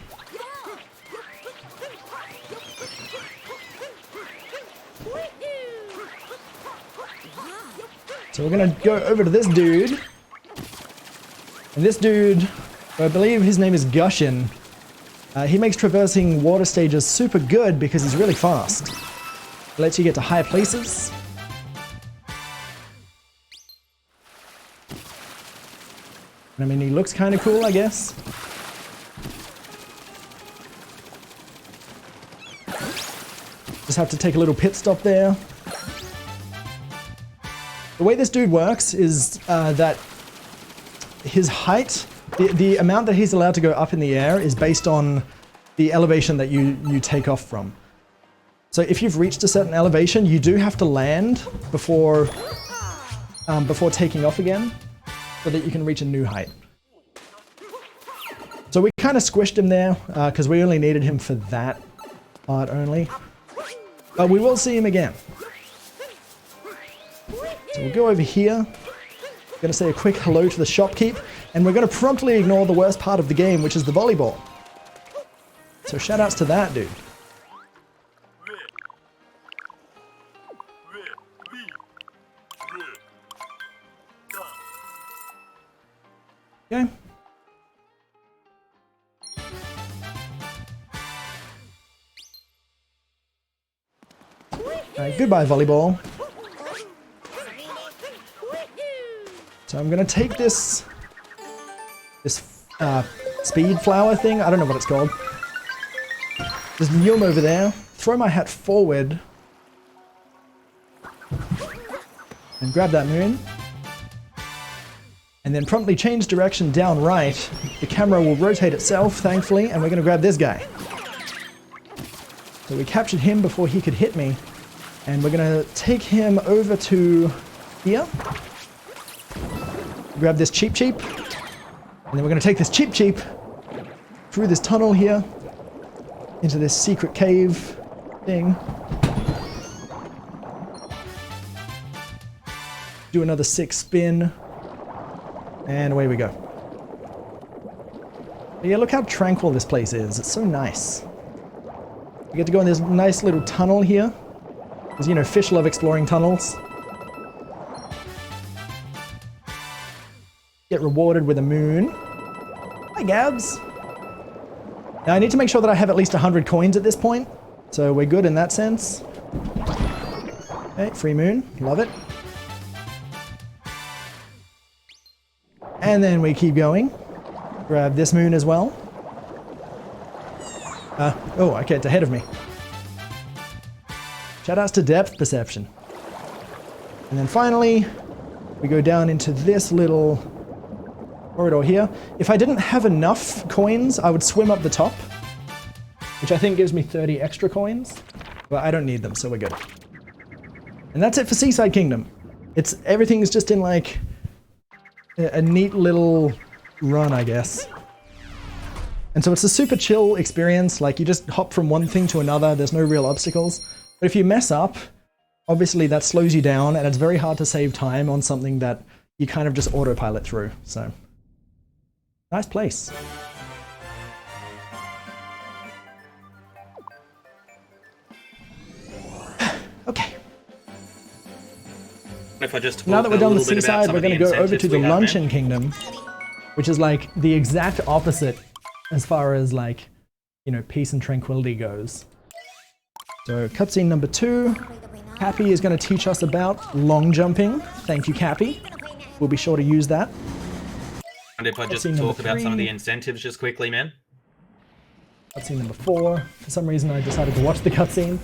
So we're gonna go over to this dude. And this dude, I believe his name is Gushin. He makes traversing water stages super good because he's really fast. Lets you get to higher places. And I mean, he looks kind of cool, I guess. have to take a little pit stop there. The way this dude works is that his height, the amount that he's allowed to go up in the air is based on the elevation that you take off from. So if you've reached a certain elevation, you do have to land before taking off again, so that you can reach a new height. So we kind of squished him there, because we only needed him for that part only. But we will see him again. So we'll go over here. Going to say a quick hello to the shopkeep, and we're going to promptly ignore the worst part of the game, which is the volleyball. So shoutouts to that dude. Okay. Alright, goodbye volleyball. So I'm gonna take this speed flower thing, I don't know what it's called. Just kneel him over there, throw my hat forward, and grab that moon. And then promptly change direction down right. The camera will rotate itself, thankfully, and we're gonna grab this guy. So we captured him before he could hit me, and we're gonna take him over to here. Grab this cheap, and then we're gonna take this cheap through this tunnel here into this secret cave thing. Do another 6 spin. And away we go. But yeah, look how tranquil this place is. It's so nice. We get to go in this nice little tunnel here. Because, you know, fish love exploring tunnels. Get rewarded with a moon. Hi, Gabs. Now, I need to make sure that I have at least 100 coins at this point. So we're good in that sense. Okay, free moon. Love it. And then we keep going. Grab this moon as well. Oh, okay, it's ahead of me. Shoutouts to depth perception. And then finally, we go down into this little corridor here. If I didn't have enough coins, I would swim up the top, which I think gives me 30 extra coins, but I don't need them, so we're good. And that's it for Seaside Kingdom. Everything's just in like a neat little run, I guess. And so it's a super chill experience, like you just hop from one thing to another, there's no real obstacles. But if you mess up, obviously that slows you down, and it's very hard to save time on something that you kind of just autopilot through, so. Nice place. Okay. If I just now that we're done with Seaside, we're going to go over to the Luncheon Kingdom, which is like the exact opposite as far as like, you know, peace and tranquility goes. So cutscene number 2, Cappy is going to teach us about long jumping. Thank you, Cappy. We'll be sure to use that. And if I just talk about some of the incentives just quickly, man. Cutscene number 4. For some reason I decided to watch the cutscene.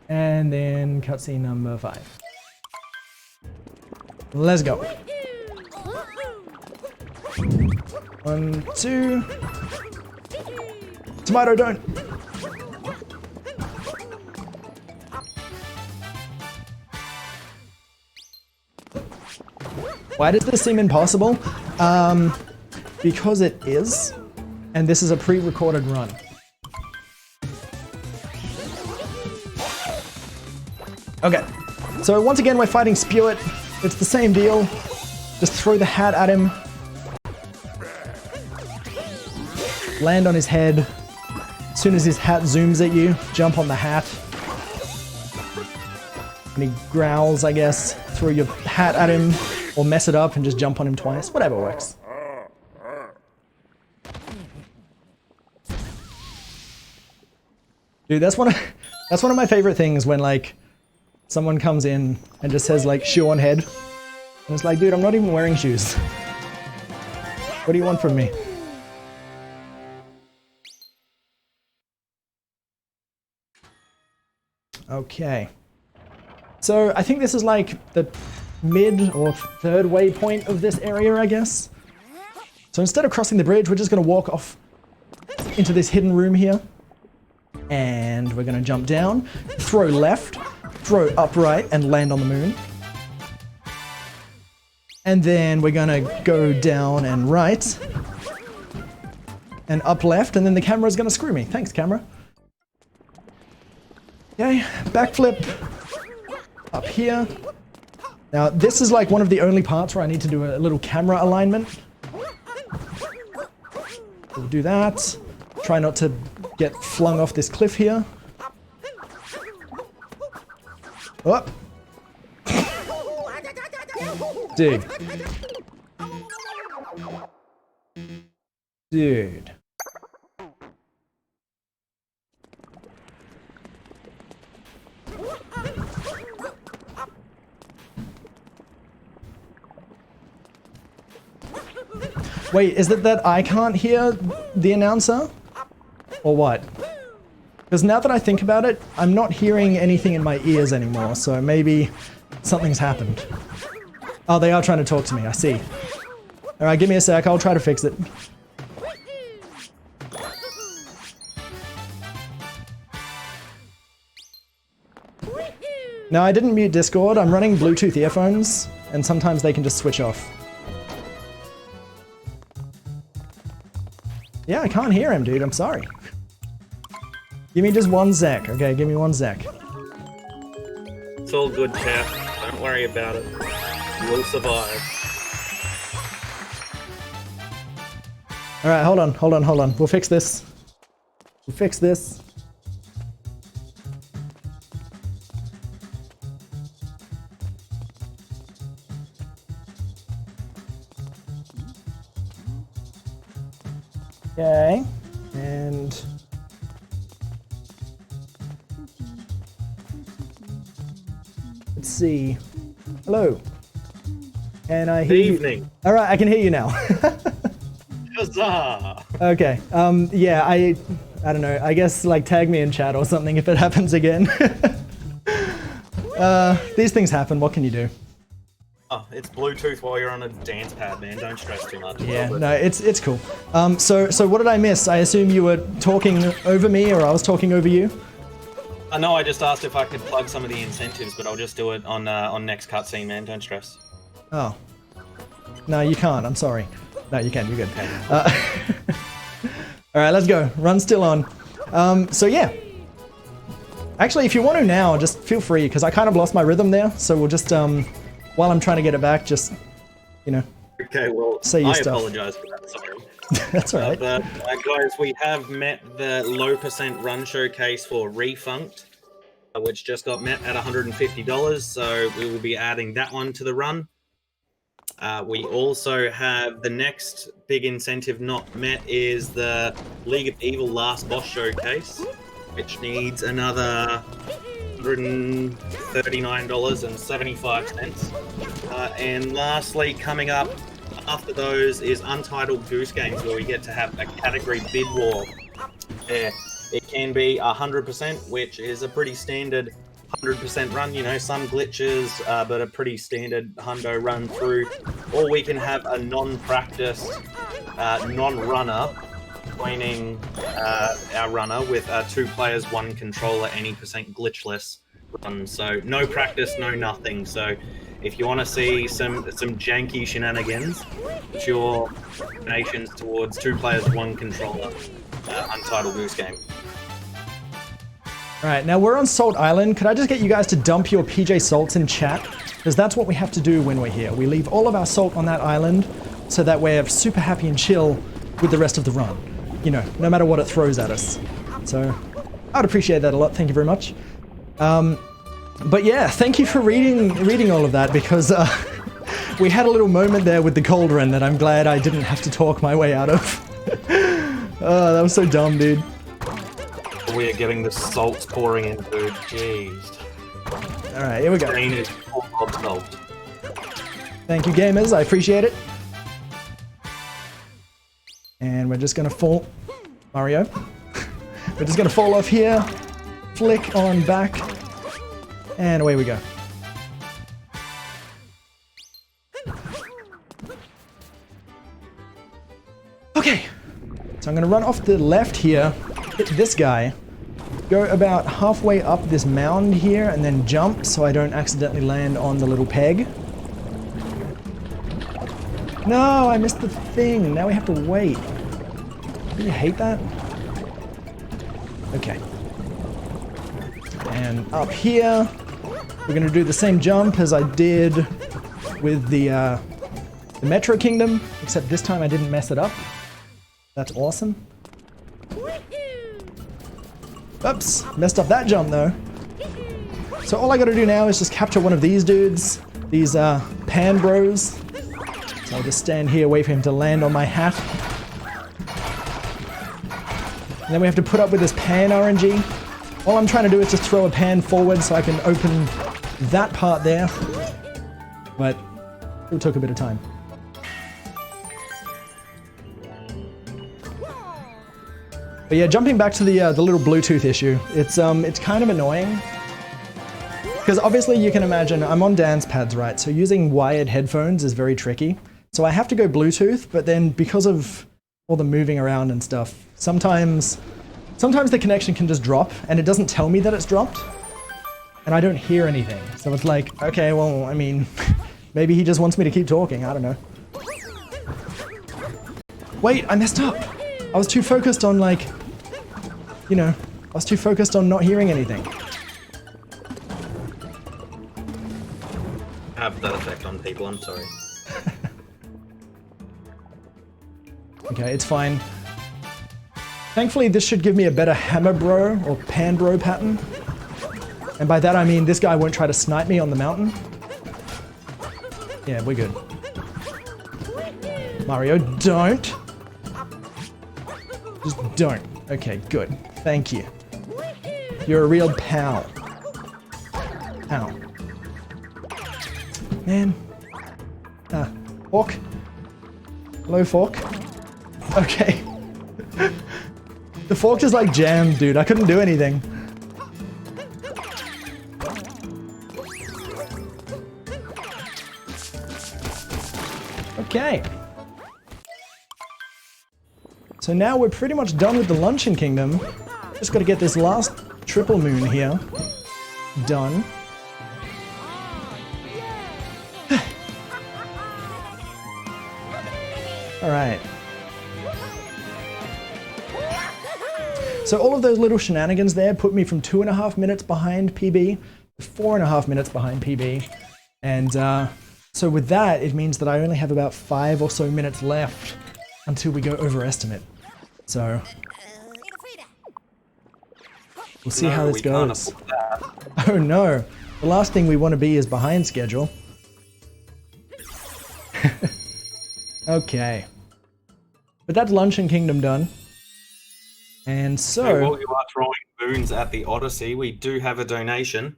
And then cutscene number 5. Let's go. 1, 2. Tomato, don't. Why does this seem impossible? Because it is, and this is a pre-recorded run. Okay, so once again we're fighting Spewit. It's the same deal. Just throw the hat at him. Land on his head. As soon as his hat zooms at you, jump on the hat. And he growls, I guess. Throw your hat at him, or mess it up and just jump on him twice. Whatever works. Dude, that's one of my favorite things when like someone comes in and just says like shoe on head. And it's like, dude, I'm not even wearing shoes. What do you want from me? Okay. So I think this is like the mid or third waypoint of this area, I guess. So instead of crossing the bridge, we're just going to walk off into this hidden room here. And we're going to jump down, throw left, throw upright, and land on the moon. And then we're going to go down and right. And up left, and then the camera's going to screw me. Thanks, camera. Okay, backflip up here. Now, this is like one of the only parts where I need to do a little camera alignment. We'll do that. Try not to get flung off this cliff here. Oh. Dude. Dude. Wait, is it that I can't hear the announcer? Or what? Because now that I think about it, I'm not hearing anything in my ears anymore, so maybe something's happened. Oh, they are trying to talk to me, I see. Alright, give me a sec, I'll try to fix it. No, I didn't mute Discord, I'm running Bluetooth earphones, and sometimes they can just switch off. Yeah, I can't hear him, dude. I'm sorry. Give me just 1 sec. Okay, give me 1 sec. It's all good, chat. Don't worry about it. We'll survive. Alright, hold on. We'll fix this. We'll fix this. Okay, and let's see. Hello. And I hear Evening. All right, I can hear you now. Huzzah! Okay. Yeah, I don't know. I guess like tag me in chat or something if it happens again. These things happen. What can you do? Oh, it's Bluetooth while you're on a dance pad, man. Don't stress too much. Yeah, no, it's cool. So what did I miss? I assume you were talking over me, or I was talking over you? No, I just asked if I could plug some of the incentives, but I'll just do it on next cutscene, man. Don't stress. Oh. No, you can't. I'm sorry. No, you can. You're good. All right, let's go. Run still on. So yeah. Actually, if you want to now, just feel free, because I kind of lost my rhythm there. So we'll just while I'm trying to get it back, just, you know, okay, well, say your I stuff. apologize for that, sorry. That's all right. But guys, we have met the low percent run showcase for Refunked, which just got met at $150, so we will be adding that one to the run. We also have the next big incentive not met is the League of Evil Last Boss Showcase, which needs another $139.75. And lastly, coming up after those is Untitled Goose Games, where we get to have a category bid war. It can be 100%, which is a pretty standard 100% run, you know, some glitches, but a pretty standard hundo run through. Or we can have a non-practice, non-runner, joining our runner with 2 players, 1 controller, any percent glitchless run. So no practice, no nothing. So if you want to see some janky shenanigans, put your donations towards 2 players, 1 controller, Untitled Goose Game. Alright, now we're on Salt Island. Could I just get you guys to dump your PJ salts in chat? Because that's what we have to do when we're here. We leave all of our salt on that island so that we're super happy and chill with the rest of the run. You know, no matter what it throws at us. So, I'd appreciate that a lot. Thank you very much. But yeah, thank you for reading all of that, because we had a little moment there with the cauldron that I'm glad I didn't have to talk my way out of. Oh, that was so dumb, dude. We are getting the salts pouring in, dude. Jeez. Alright, here we go. Green is full of salt. Thank you, gamers. I appreciate it. And we're just gonna fall... Mario. We're just gonna fall off here. Flick on back And away we go. Okay, so I'm gonna run off the left here, hit this guy, go about halfway up this mound here, and then jump so I don't accidentally land on the little peg. No, I missed the thing. Now we have to wait. Do you hate that? Okay. And up here, we're gonna do the same jump as I did with the Metro Kingdom, except this time I didn't mess it up. That's awesome. Oops, messed up that jump though. So all I gotta do now is just capture one of these dudes, these pan bros. So I'll just stand here, wait for him to land on my hat. And then we have to put up with this pan RNG. All I'm trying to do is just throw a pan forward so I can open that part there. But it took a bit of time. But yeah, jumping back to the little Bluetooth issue, it's kind of annoying. Because obviously you can imagine, I'm on dance pads, right? So using wired headphones is very tricky. So I have to go Bluetooth, but then because of all the moving around and stuff, sometimes the connection can just drop and it doesn't tell me that it's dropped. And I don't hear anything. So it's like, okay, well, I mean, maybe he just wants me to keep talking, I don't know. Wait, I messed up. I was too focused on like, you know, I was too focused on not hearing anything. I have that effect on people, I'm sorry. Okay, it's fine. Thankfully, this should give me a better hammer bro or pan bro pattern. And by that I mean this guy won't try to snipe me on the mountain. Yeah, we're good. Mario, don't. Just don't. Okay, good. Thank you. You're a real pal. Ow. Man. Fork. Hello, fork. Okay. The fork is like jammed, dude. I couldn't do anything. Okay. So now we're pretty much done with the Luncheon Kingdom. Just got to get this last triple moon here done. All right. So all of those little shenanigans there put me from 2.5 minutes behind PB to 4.5 minutes behind PB. And so with that, it means that I only have about 5 or so minutes left until we go over estimate. So we'll see how this goes. Oh no, the last thing we want to be is behind schedule. Okay. But that's Luncheon Kingdom done. And so... Hey, while you are throwing moons at the Odyssey, we do have a donation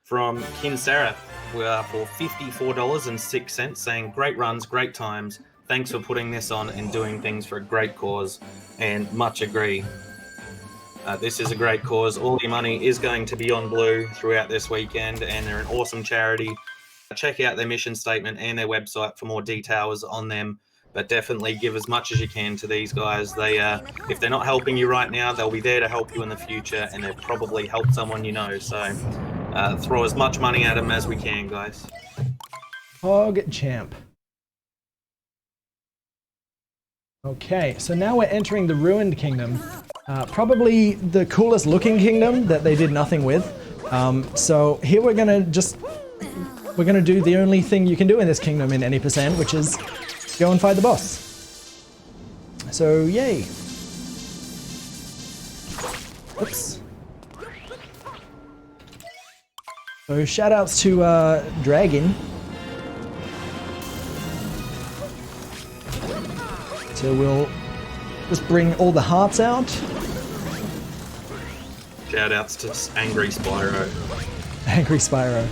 from Kinsera for $54.06 saying, "Great runs, great times. Thanks for putting this on and doing things for a great cause," and much agree. This is a great cause. All your money is going to be on Blue throughout this weekend, and they're an awesome charity. Check out their mission statement and their website for more details on them. But definitely give as much as you can to these guys. They, if they're not helping you right now, they'll be there to help you in the future, and they've probably helped someone you know. So throw as much money at them as we can, guys. Hog champ. Okay, so now we're entering the Ruined Kingdom. Probably the coolest looking kingdom that they did nothing with. So here we're gonna do the only thing you can do in this kingdom in any percent, which is go and fight the boss. So yay. Oops. So shout outs to Dragon. So we'll just bring all the hearts out. Shout outs to Angry Spyro. Angry Spyro.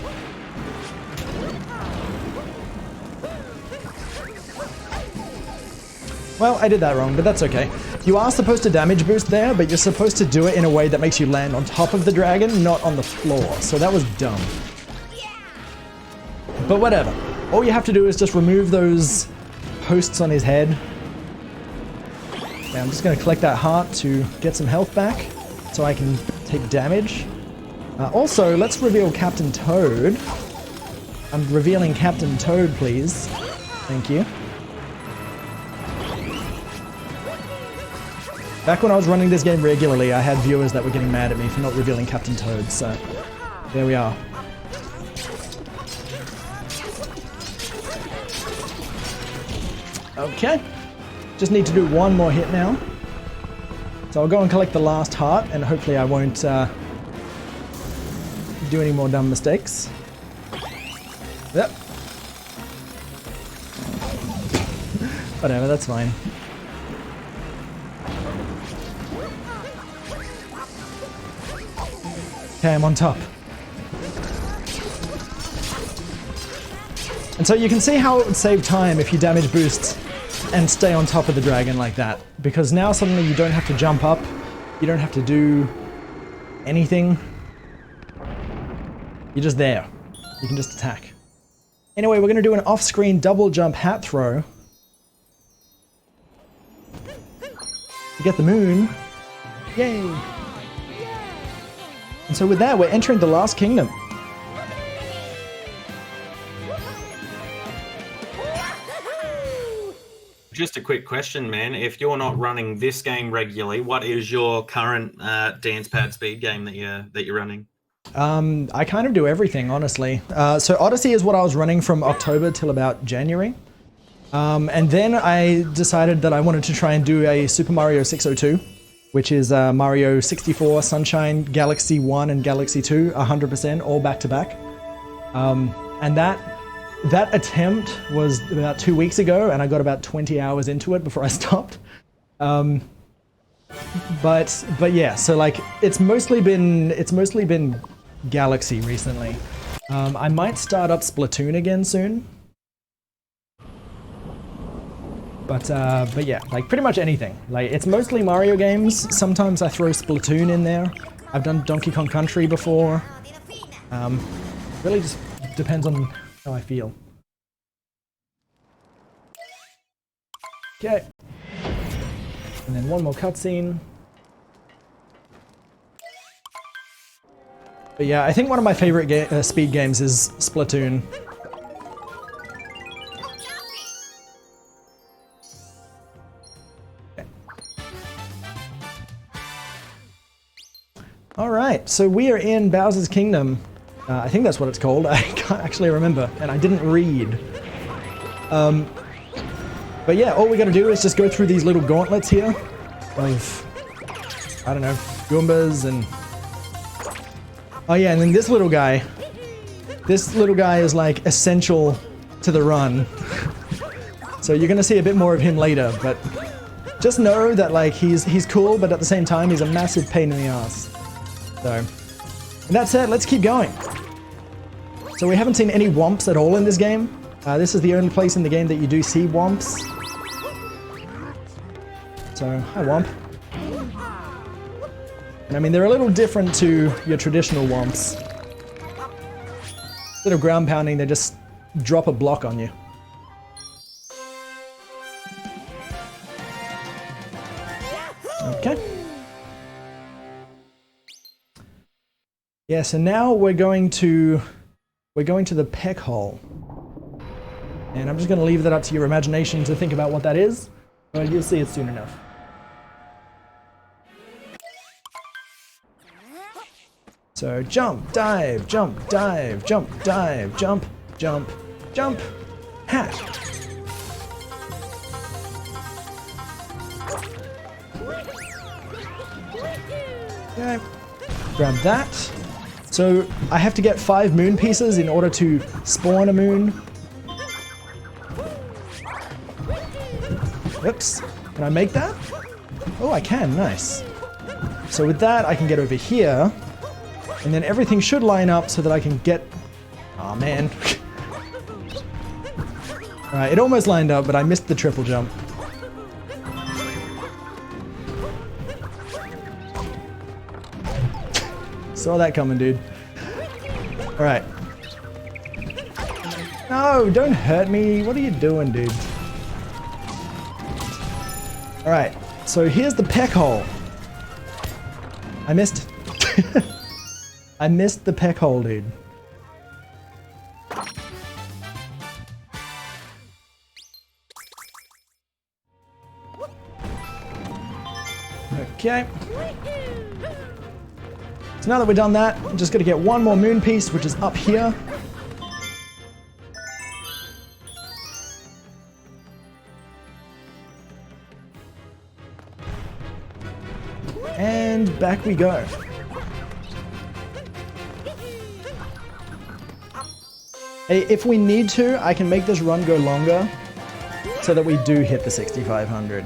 Well, I did that wrong, but that's okay. You are supposed to damage boost there, but you're supposed to do it in a way that makes you land on top of the dragon, not on the floor. So that was dumb. But whatever. All you have to do is just remove those posts on his head. Okay, I'm just going to collect that heart to get some health back so I can take damage. Also, let's reveal Captain Toad. I'm revealing Captain Toad, please. Thank you. Back when I was running this game regularly, I had viewers that were getting mad at me for not revealing Captain Toad, so there we are. Okay, just need to do one more hit now. So I'll go and collect the last heart, and hopefully I won't do any more dumb mistakes. Yep. Whatever, that's fine. Okay, I'm on top. And so you can see how it would save time if you damage boost and stay on top of the dragon like that. Because now suddenly you don't have to jump up, you don't have to do anything. You're just there. You can just attack. Anyway, we're going to do an off-screen double jump hat throw. To get the moon. Yay! And so with that, we're entering the last kingdom. Just a quick question, man. If you're not running this game regularly, what is your current dancepad speed game that you're running? I kind of do everything, honestly. So Odyssey is what I was running from October till about January. And then I decided that I wanted to try and do a Super Mario 602, which is Mario 64, Sunshine, Galaxy 1 and Galaxy 2, 100%, all back to back. And that attempt was about 2 weeks ago, and I got about 20 hours into it before I stopped. But yeah, so like it's mostly been Galaxy recently. I might start up Splatoon again soon. But yeah, like pretty much anything. Like it's mostly Mario games. Sometimes I throw Splatoon in there. I've done Donkey Kong Country before. Really just depends on how I feel. Okay. And then one more cutscene. But yeah, I think one of my favorite speed games is Splatoon. Okay. Alright, so we are in Bowser's Kingdom. I think that's what it's called. I can't actually remember, and I didn't read. But yeah, all we gotta do is just go through these little gauntlets here of, I don't know, Goombas and... Oh yeah, and then this little guy is like essential to the run. So you're gonna see a bit more of him later, but just know that like he's cool, but at the same time he's a massive pain in the ass. So, and that said, let's keep going. So we haven't seen any Womps at all in this game. This is the only place in the game that you do see Womps. So, hi Womp. And I mean, they're a little different to your traditional Womps. Instead of ground pounding, they just drop a block on you. Okay. Yeah, so now we're going to the peck hole. And I'm just going to leave that up to your imagination to think about what that is, but you'll see it soon enough. So jump, dive, jump, dive, jump, dive, jump, jump, jump, hat. Okay, grab that. So I have to get 5 moon pieces in order to spawn a moon. Oops, can I make that? Oh, I can, nice. So with that, I can get over here. And then everything should line up so that I can get... Aw, man. Alright, it almost lined up, but I missed the triple jump. Saw that coming, dude. Alright. No, don't hurt me. What are you doing, dude? Alright, so here's the peck hole. I missed. I missed the peck hole, dude. Okay. So now that we've done that, I'm just going to get one more moon piece, which is up here. And back we go. Hey, if we need to, I can make this run go longer so that we do hit the 6,500.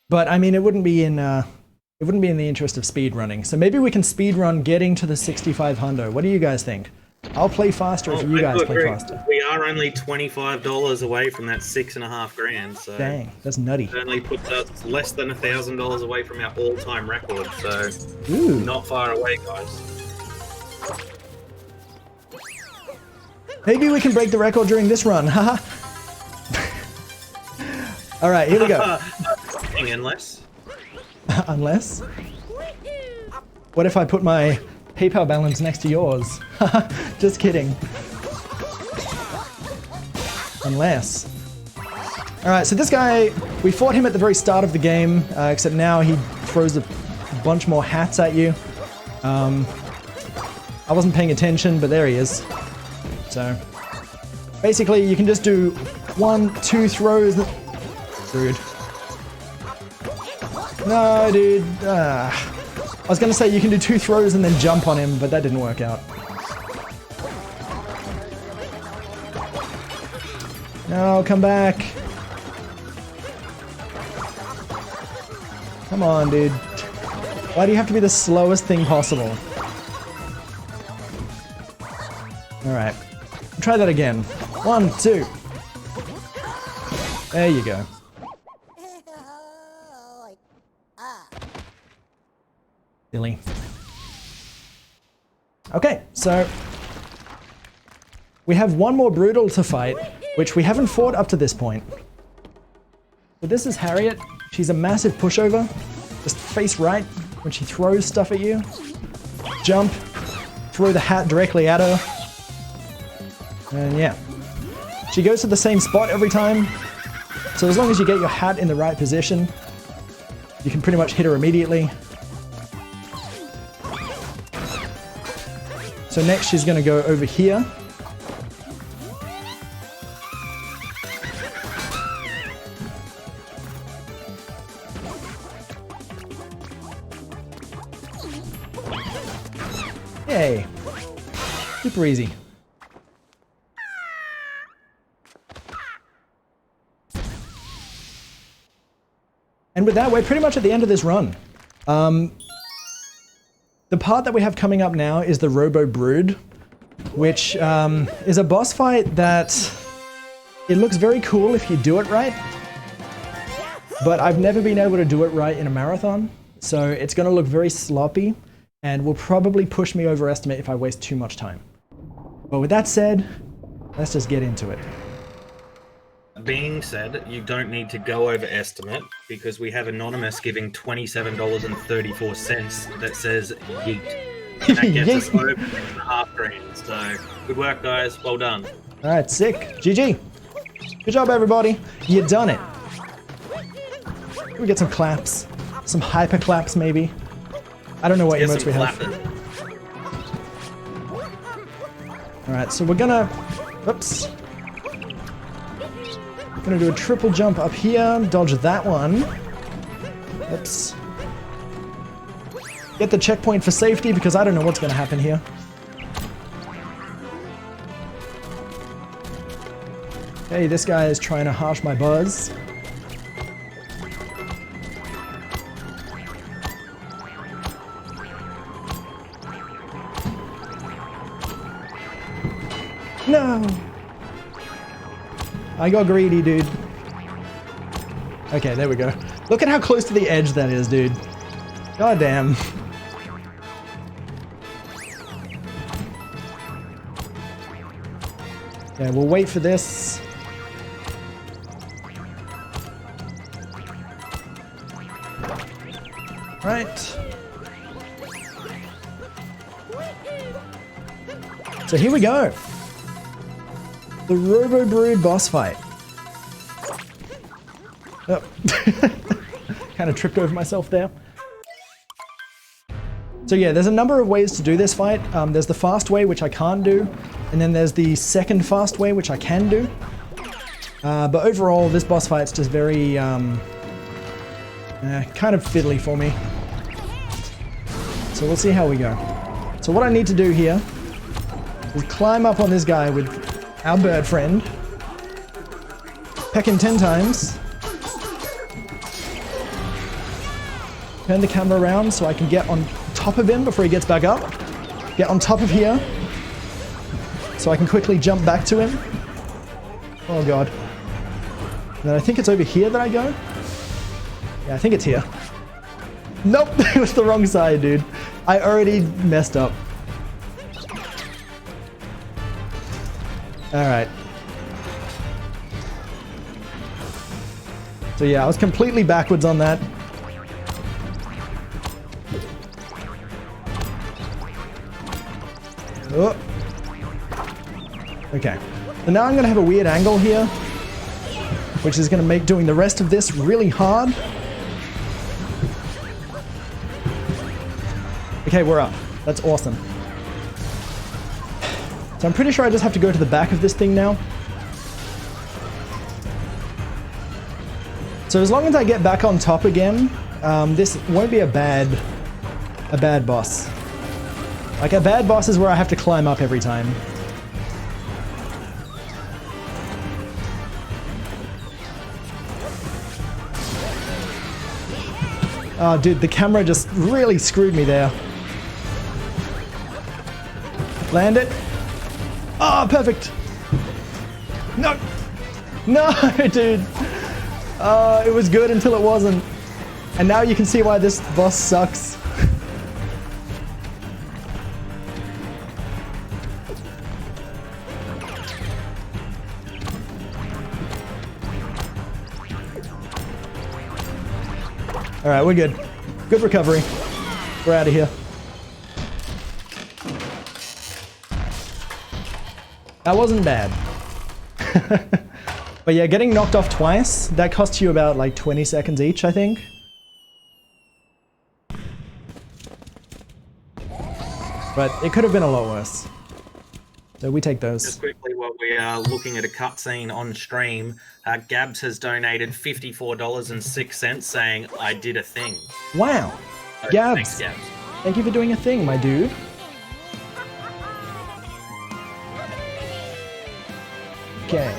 But I mean, it wouldn't be in the interest of speed running. So maybe we can speed run getting to the 6,500. What do you guys think? I'll play faster if you guys play faster. We are only $25 away from that 6.5 grand. So dang, that's nutty. It only puts us less than $1,000 away from our all-time record. So ooh, not far away, guys. Maybe we can break the record during this run. Haha. All right, here we go. Unless. Unless? What if I put my PayPal balance next to yours? Just kidding. Unless. Alright, so this guy, we fought him at the very start of the game, except now he throws a bunch more hats at you. I wasn't paying attention, but there he is. So, basically you can just do 1, 2 throws. Rude. No, dude. I was gonna say you can do 2 throws and then jump on him, but that didn't work out. No, come back. Come on, dude. Why do you have to be the slowest thing possible? Alright. Try that again. 1, 2. There you go. Silly. Okay, so we have one more Brutal to fight, which we haven't fought up to this point. So this is Harriet. She's a massive pushover. Just face right when she throws stuff at you. Jump, throw the hat directly at her. And yeah. She goes to the same spot every time. So as long as you get your hat in the right position, you can pretty much hit her immediately. So next she's going to go over here. Yay. Super easy. And with that, we're pretty much at the end of this run. The part that we have coming up now is the Robo Brood, which is a boss fight that it looks very cool if you do it right, but I've never been able to do it right in a marathon, so it's going to look very sloppy and will probably push me overestimate if I waste too much time. But with that said, let's just get into it. Being said, you don't need to go over estimate because we have Anonymous giving $27.34 that says yeet. And that gets us over 6.5 grand. So good work, guys. Well done. All right, sick. GG. Good job, everybody. You done it. We get some claps, some hyper claps, maybe. I don't know what emotes we have. All right, so we're gonna. Oops. Gonna do a triple jump up here, dodge that one. Oops. Get the checkpoint for safety because I don't know what's gonna happen here. Okay, this guy is trying to harsh my buzz. No! I got greedy, dude. Okay, there we go. Look at how close to the edge that is, dude. God damn. Okay, we'll wait for this. Right. So here we go. The Robo Brood boss fight. Oh. Kind of tripped over myself there. So yeah, there's a number of ways to do this fight. There's the fast way, which I can't do. And then there's the second fast way, which I can do. But overall, this boss fight's just very, kind of fiddly for me. So we'll see how we go. So what I need to do here is climb up on this guy with our bird friend. Peck him 10 times. Turn the camera around so I can get on top of him before he gets back up. Get on top of here so I can quickly jump back to him. Oh god. And then I think it's over here that I go. Yeah, I think it's here. Nope, it was the wrong side, dude. I already messed up. Alright. So yeah, I was completely backwards on that. Oh. Okay. So now I'm going to have a weird angle here, which is going to make doing the rest of this really hard. Okay, we're up. That's awesome. So I'm pretty sure I just have to go to the back of this thing now. So as long as I get back on top again, this won't be a bad boss. Like, a bad boss is where I have to climb up every time. Oh, dude, the camera just really screwed me there. Land it. Oh, perfect. No. No, dude. It was good until it wasn't. And now you can see why this boss sucks. Alright, we're good. Good recovery. We're out of here. That wasn't bad. But yeah, getting knocked off twice, that costs you about like 20 seconds each, I think. But it could have been a lot worse. So we take those. Just quickly, while we are looking at a cutscene on stream, Gabs has donated $54.06 saying, I did a thing. Wow. So, Gabs. thanks, Gabs. Thank you for doing a thing, my dude. Okay.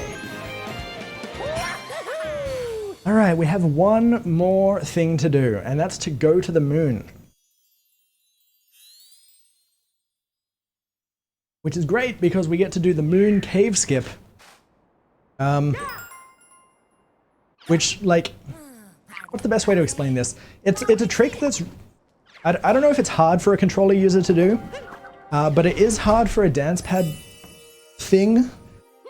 Alright, we have one more thing to do, and that's to go to the moon. Which is great because we get to do the moon cave skip. Which, like, what's the best way to explain this? It's a trick that's, I don't know if it's hard for a controller user to do, but it is hard for a dance pad thing,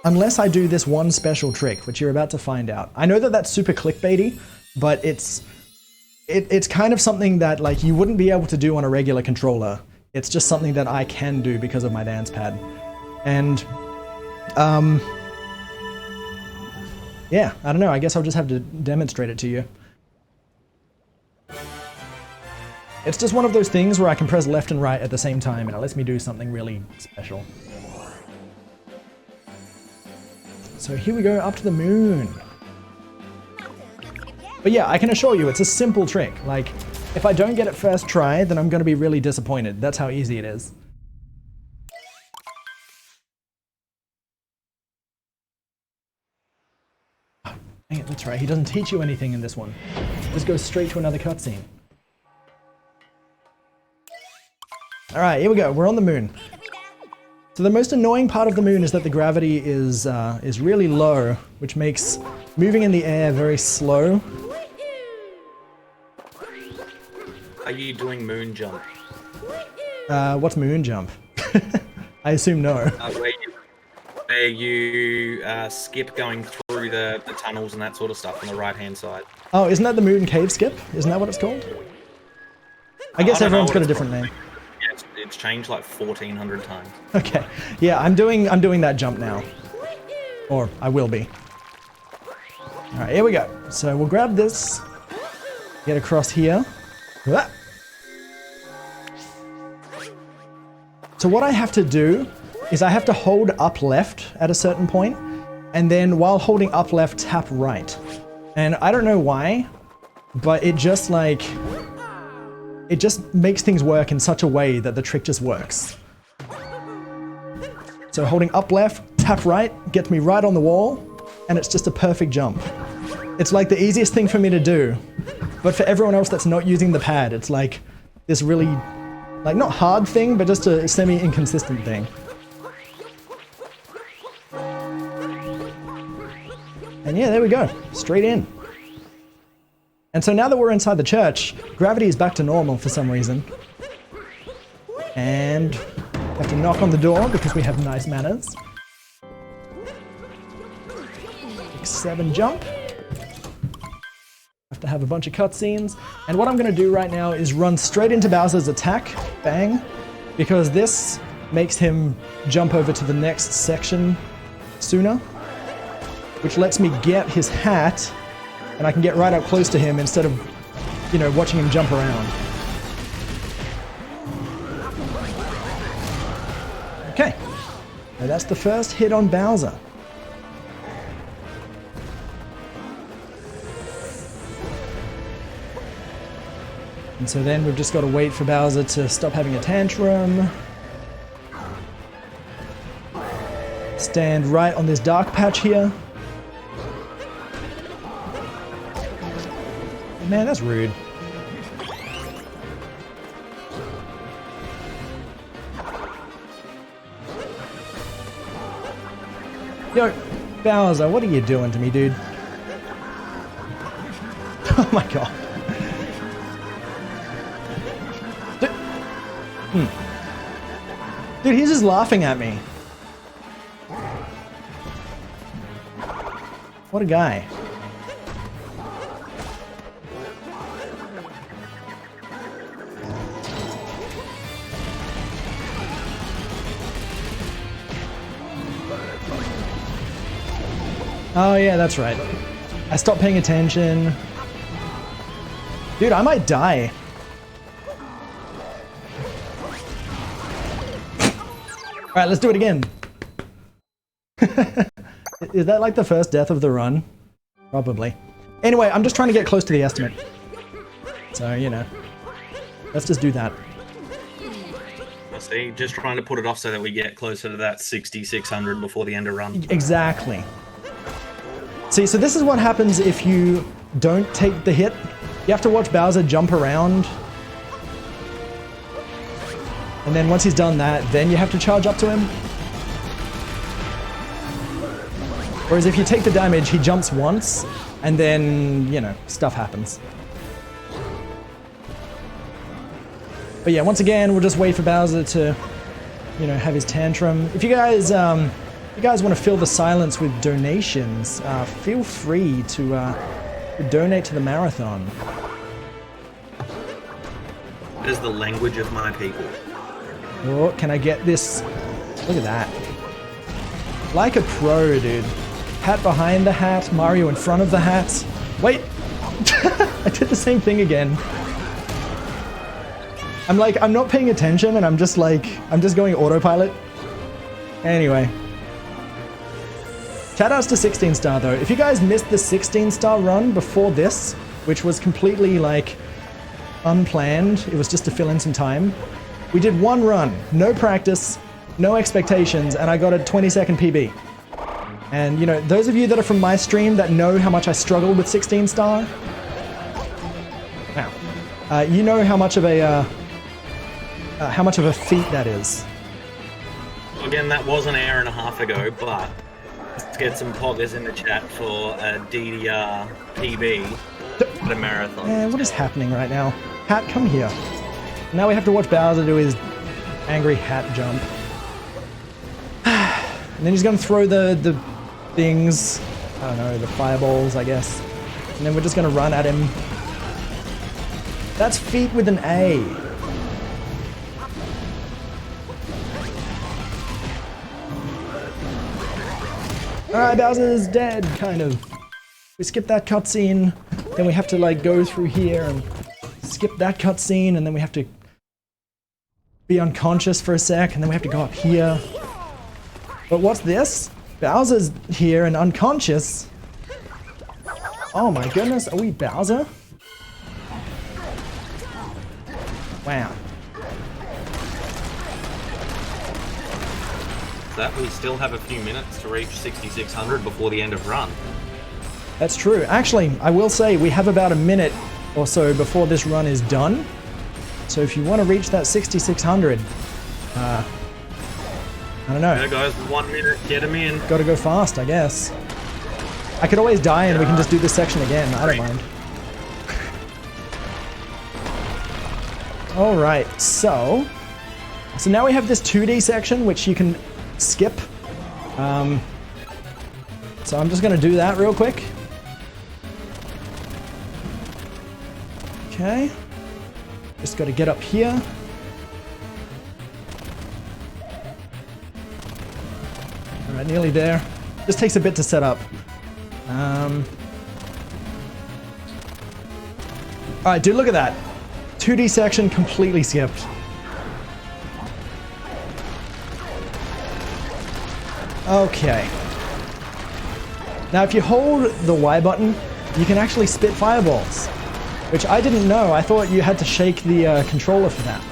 unless I do this one special trick, which you're about to find out. I know that that's super clickbaity, but it's kind of something that, like, you wouldn't be able to do on a regular controller. It's just something that I can do because of my dance pad. And, yeah, I don't know, I guess I'll just have to demonstrate it to you. It's just one of those things where I can press left and right at the same time, and it lets me do something really special. So here we go, up to the moon. But yeah, I can assure you, it's a simple trick. Like, if I don't get it first try, then I'm going to be really disappointed. That's how easy it is. Oh, dang it, that's right. He doesn't teach you anything in this one. Just goes straight to another cutscene. Alright, here we go. We're on the moon. So the most annoying part of the moon is that the gravity is really low, which makes moving in the air very slow. Are you doing moon jump? What's moon jump? I assume no. where you skip going through the tunnels and that sort of stuff on the right-hand side. Oh, isn't that the Moon Cave skip? Isn't that what it's called? I guess everyone's got a different name. Yeah, it's changed like 1,400 times. Okay. Yeah, I'm doing that jump now. Or I will be. Alright, here we go. So we'll grab this. Get across here. Ah. So what I have to do is I have to hold up left at a certain point, and then while holding up left, tap right. And I don't know why, but it just makes things work in such a way that the trick just works. So holding up left, tap right, gets me right on the wall, and it's just a perfect jump. It's like the easiest thing for me to do, but for everyone else that's not using the pad, it's like this really, like not hard thing, but just a semi-inconsistent thing. And yeah, there we go, straight in. And so now that we're inside the church, gravity is back to normal for some reason. And have to knock on the door because we have nice manners. 6-7 jump. Have to have a bunch of cutscenes. And what I'm going to do right now is run straight into Bowser's attack. Bang. Because this makes him jump over to the next section sooner. Which lets me get his hat, and I can get right up close to him instead of, you know, watching him jump around. Okay, now that's the first hit on Bowser. And so then we've just got to wait for Bowser to stop having a tantrum. Stand right on this dark patch here. Man, that's rude. Yo, Bowser, what are you doing to me, dude? Oh my god. Dude, he's just laughing at me. What a guy. Oh yeah, that's right. I stopped paying attention. Dude, I might die. Alright, let's do it again. Is that like the first death of the run? Probably. Anyway, I'm just trying to get close to the estimate. So, you know. Let's just do that. I see, just trying to put it off so that we get closer to that 6,600 before the end of run. Exactly. See, so this is what happens if you don't take the hit. You have to watch Bowser jump around. And then once he's done that, then you have to charge up to him. Whereas if you take the damage, he jumps once, and then, you know, stuff happens. But yeah, once again, we'll just wait for Bowser to, you know, have his tantrum. If you guys want to fill the silence with donations, feel free to donate to the marathon. It is the language of my people. Oh, can I get this? Look at that. Like a pro, dude. Hat behind the hat, Mario in front of the hat. Wait! I did the same thing again. I'm not paying attention and I'm just going autopilot. Anyway. Shoutouts to 16 star though. If you guys missed the 16 star run before this, which was completely like unplanned, it was just to fill in some time. We did one run, no practice, no expectations, and I got a 20-second PB. And you know, those of you that are from my stream that know how much I struggled with 16 star, now, you know how much of a feat that is. Again, that was an hour and a half ago, but let's get some poggers in the chat for a DDR PB for the marathon. Man, what is happening right now? Hat, come here. Now we have to watch Bowser do his angry hat jump. And then he's gonna throw the things, I don't know, the fireballs, I guess. And then we're just gonna run at him. That's feet with an A. Alright, Bowser's dead, kind of. We skip that cutscene, then we have to like go through here and skip that cutscene, and then we have to be unconscious for a sec, and then we have to go up here. But what's this? Bowser's here and unconscious. Oh my goodness, are we Bowser? Wow. That we still have a few minutes to reach 6,600 before the end of run. That's true. Actually, I will say we have about a minute or so before this run is done. So if you want to reach that 6,600, I don't know. There goes 1 minute, get him in. Gotta go fast, I guess. I could always die and we can just do this section again. I don't mind. Alright, so now we have this 2D section which you can skip. So I'm just gonna do that real quick. Okay. Just gotta get up here. Alright, nearly there. This takes a bit to set up. Alright, dude, look at that. 2D section completely skipped. Okay. Now if you hold the Y button, you can actually spit fireballs. Which I didn't know. I thought you had to shake the controller for that.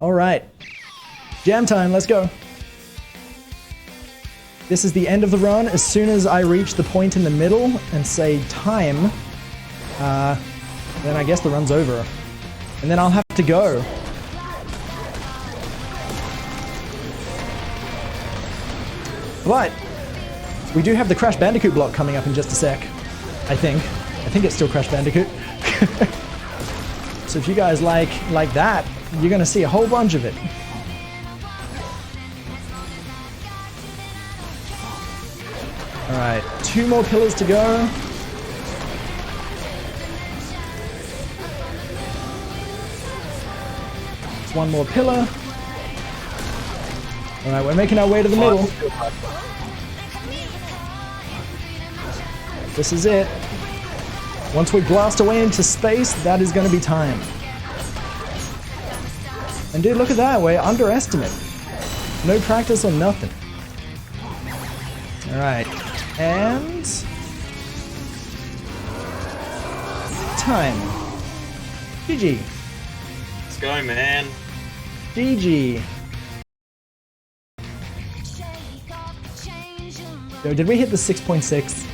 Alright. Jam time, let's go. This is the end of the run. As soon as I reach the point in the middle and say time, then I guess the run's over. And then I'll have to go. But we do have the Crash Bandicoot block coming up in just a sec. I think it's still Crash Bandicoot. So if you guys like that, you're gonna see a whole bunch of it. Alright, 2 more pillars to go. It's 1 more pillar. Alright, we're making our way to the middle. This is it. Once we blast away into space, that is going to be time. And dude, look at that, we're underestimate. No practice or nothing. Alright, and... time. GG. Let's go, man. GG. Yo, did we hit the 6.6?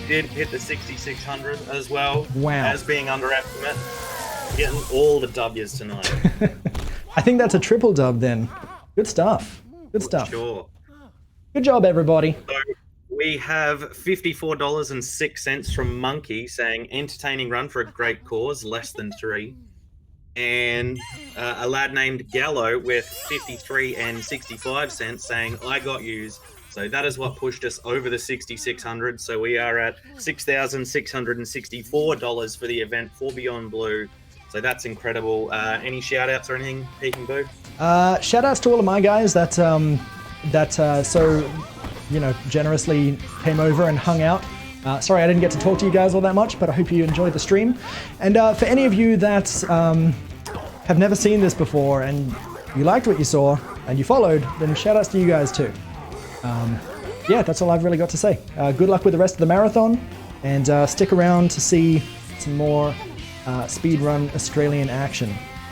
Did hit the 6,600 as well. Wow. As being underestimate. Getting all the W's tonight. I think that's a triple dub then. Good stuff. Good stuff. Sure. Good job, everybody. So we have $54.06 from Monkey saying entertaining run for a great cause, less than 3. And a lad named Gallo with 53 and 65 cents saying I got yous. So that is what pushed us over the 6,600. So we are at $6,664 for the event for Beyond Blue. So that's incredible. Any shout outs or anything, PeekingBoo? Shout outs to all of my guys that so generously came over and hung out. Sorry I didn't get to talk to you guys all that much, but I hope you enjoyed the stream. And for any of you that have never seen this before and you liked what you saw and you followed, then shout outs to you guys too. Yeah, that's all I've really got to say. Good luck with the rest of the marathon, and stick around to see some more speedrun Australian action.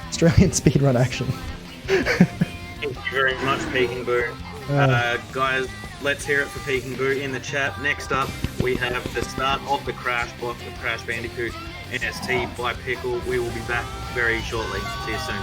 Australian speedrun action. Thank you very much, PeekingBoo. Guys, let's hear it for PeekingBoo in the chat. Next up, we have the start of the Crash block of Crash Bandicoot NST by Pickle. We will be back very shortly. See you soon.